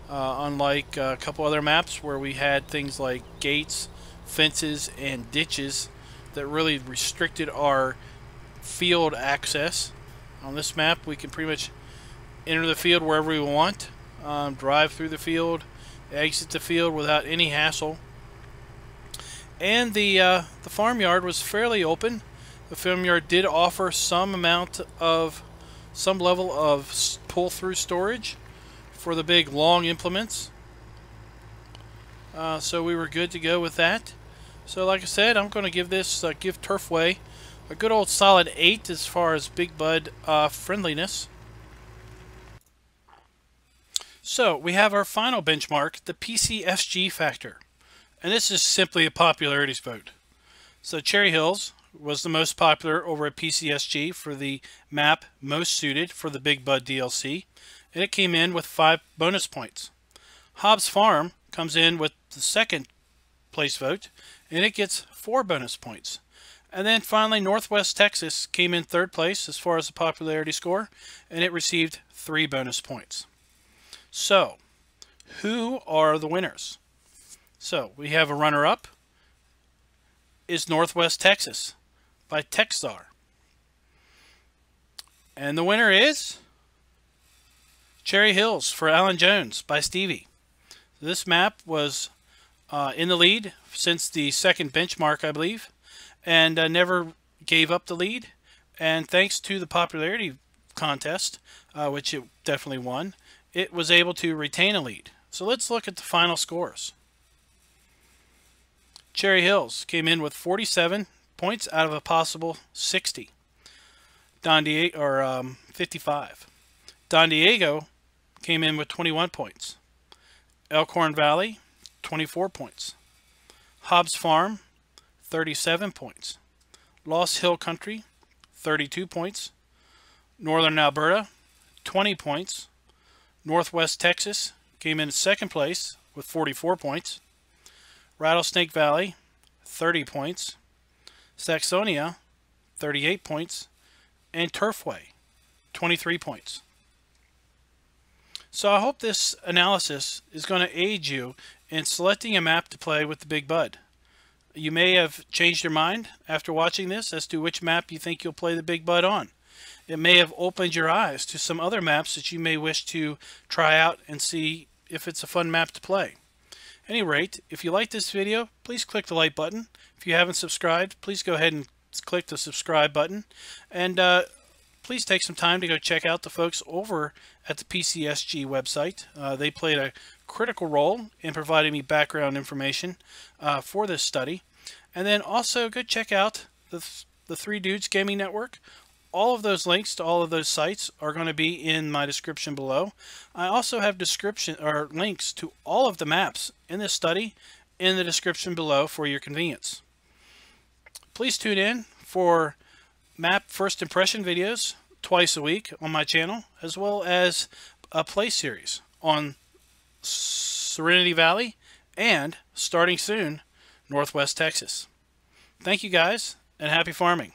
Unlike a couple other maps where we had things like gates, fences, and ditches that really restricted our field access. On this map, we can pretty much enter the field wherever we want, drive through the field, exit the field without any hassle. And the farmyard was fairly open. The farmyard did offer some level of pull-through storage for the big long implements. So we were good to go with that. So like I said, I'm going to give this give Turfway a good old solid 8 as far as Big Bud friendliness. So we have our final benchmark, the PCSG factor. And this is simply a popularity vote. So Cherry Hills was the most popular over at PCSG for the map most suited for the Big Bud DLC, and it came in with 5 bonus points. Hobbs Farm comes in with the second place vote, and it gets 4 bonus points. And then finally Northwest Texas came in 3rd place as far as the popularity score, and it received 3 bonus points. So, who are the winners? So, we have a runner-up is Northwest Texas by Techstar. And the winner is Cherry Hills for Alan Jones by Stevie. This map was in the lead since the second benchmark, I believe, and never gave up the lead. And thanks to the popularity contest, which it definitely won, it was able to retain a lead. So let's look at the final scores. Cherry Hills came in with 47 points out of a possible 60. 55. Don Diego came in with 21 points. Elkhorn Valley, 24 points. Hobbs Farm, 37 points. Lost Hill Country, 32 points. Northern Alberta, 20 points. Northwest Texas came in second place with 44 points. Rattlesnake Valley, 30 points. Saxonia, 38 points. And Turfway, 23 points. So I hope this analysis is going to aid you in selecting a map to play with the Big Bud. You may have changed your mind after watching this as to which map you think you'll play the Big Bud on. It may have opened your eyes to some other maps that you may wish to try out and see if it's a fun map to play. At any rate, if you like this video, please click the like button. If you haven't subscribed, please go ahead and click the subscribe button. And please take some time to go check out the folks over at the PCSG website. They played a critical role in providing me background information for this study. And then also go check out the Three Dudes Gaming Network. All of those links to all of those sites are going to be in my description below. I also have links to all of the maps in this study in the description below for your convenience. Please tune in for map first impression videos twice a week on my channel, as well as a play series on Serenity Valley and, starting soon, Northwest Texas. Thank you guys, and happy farming.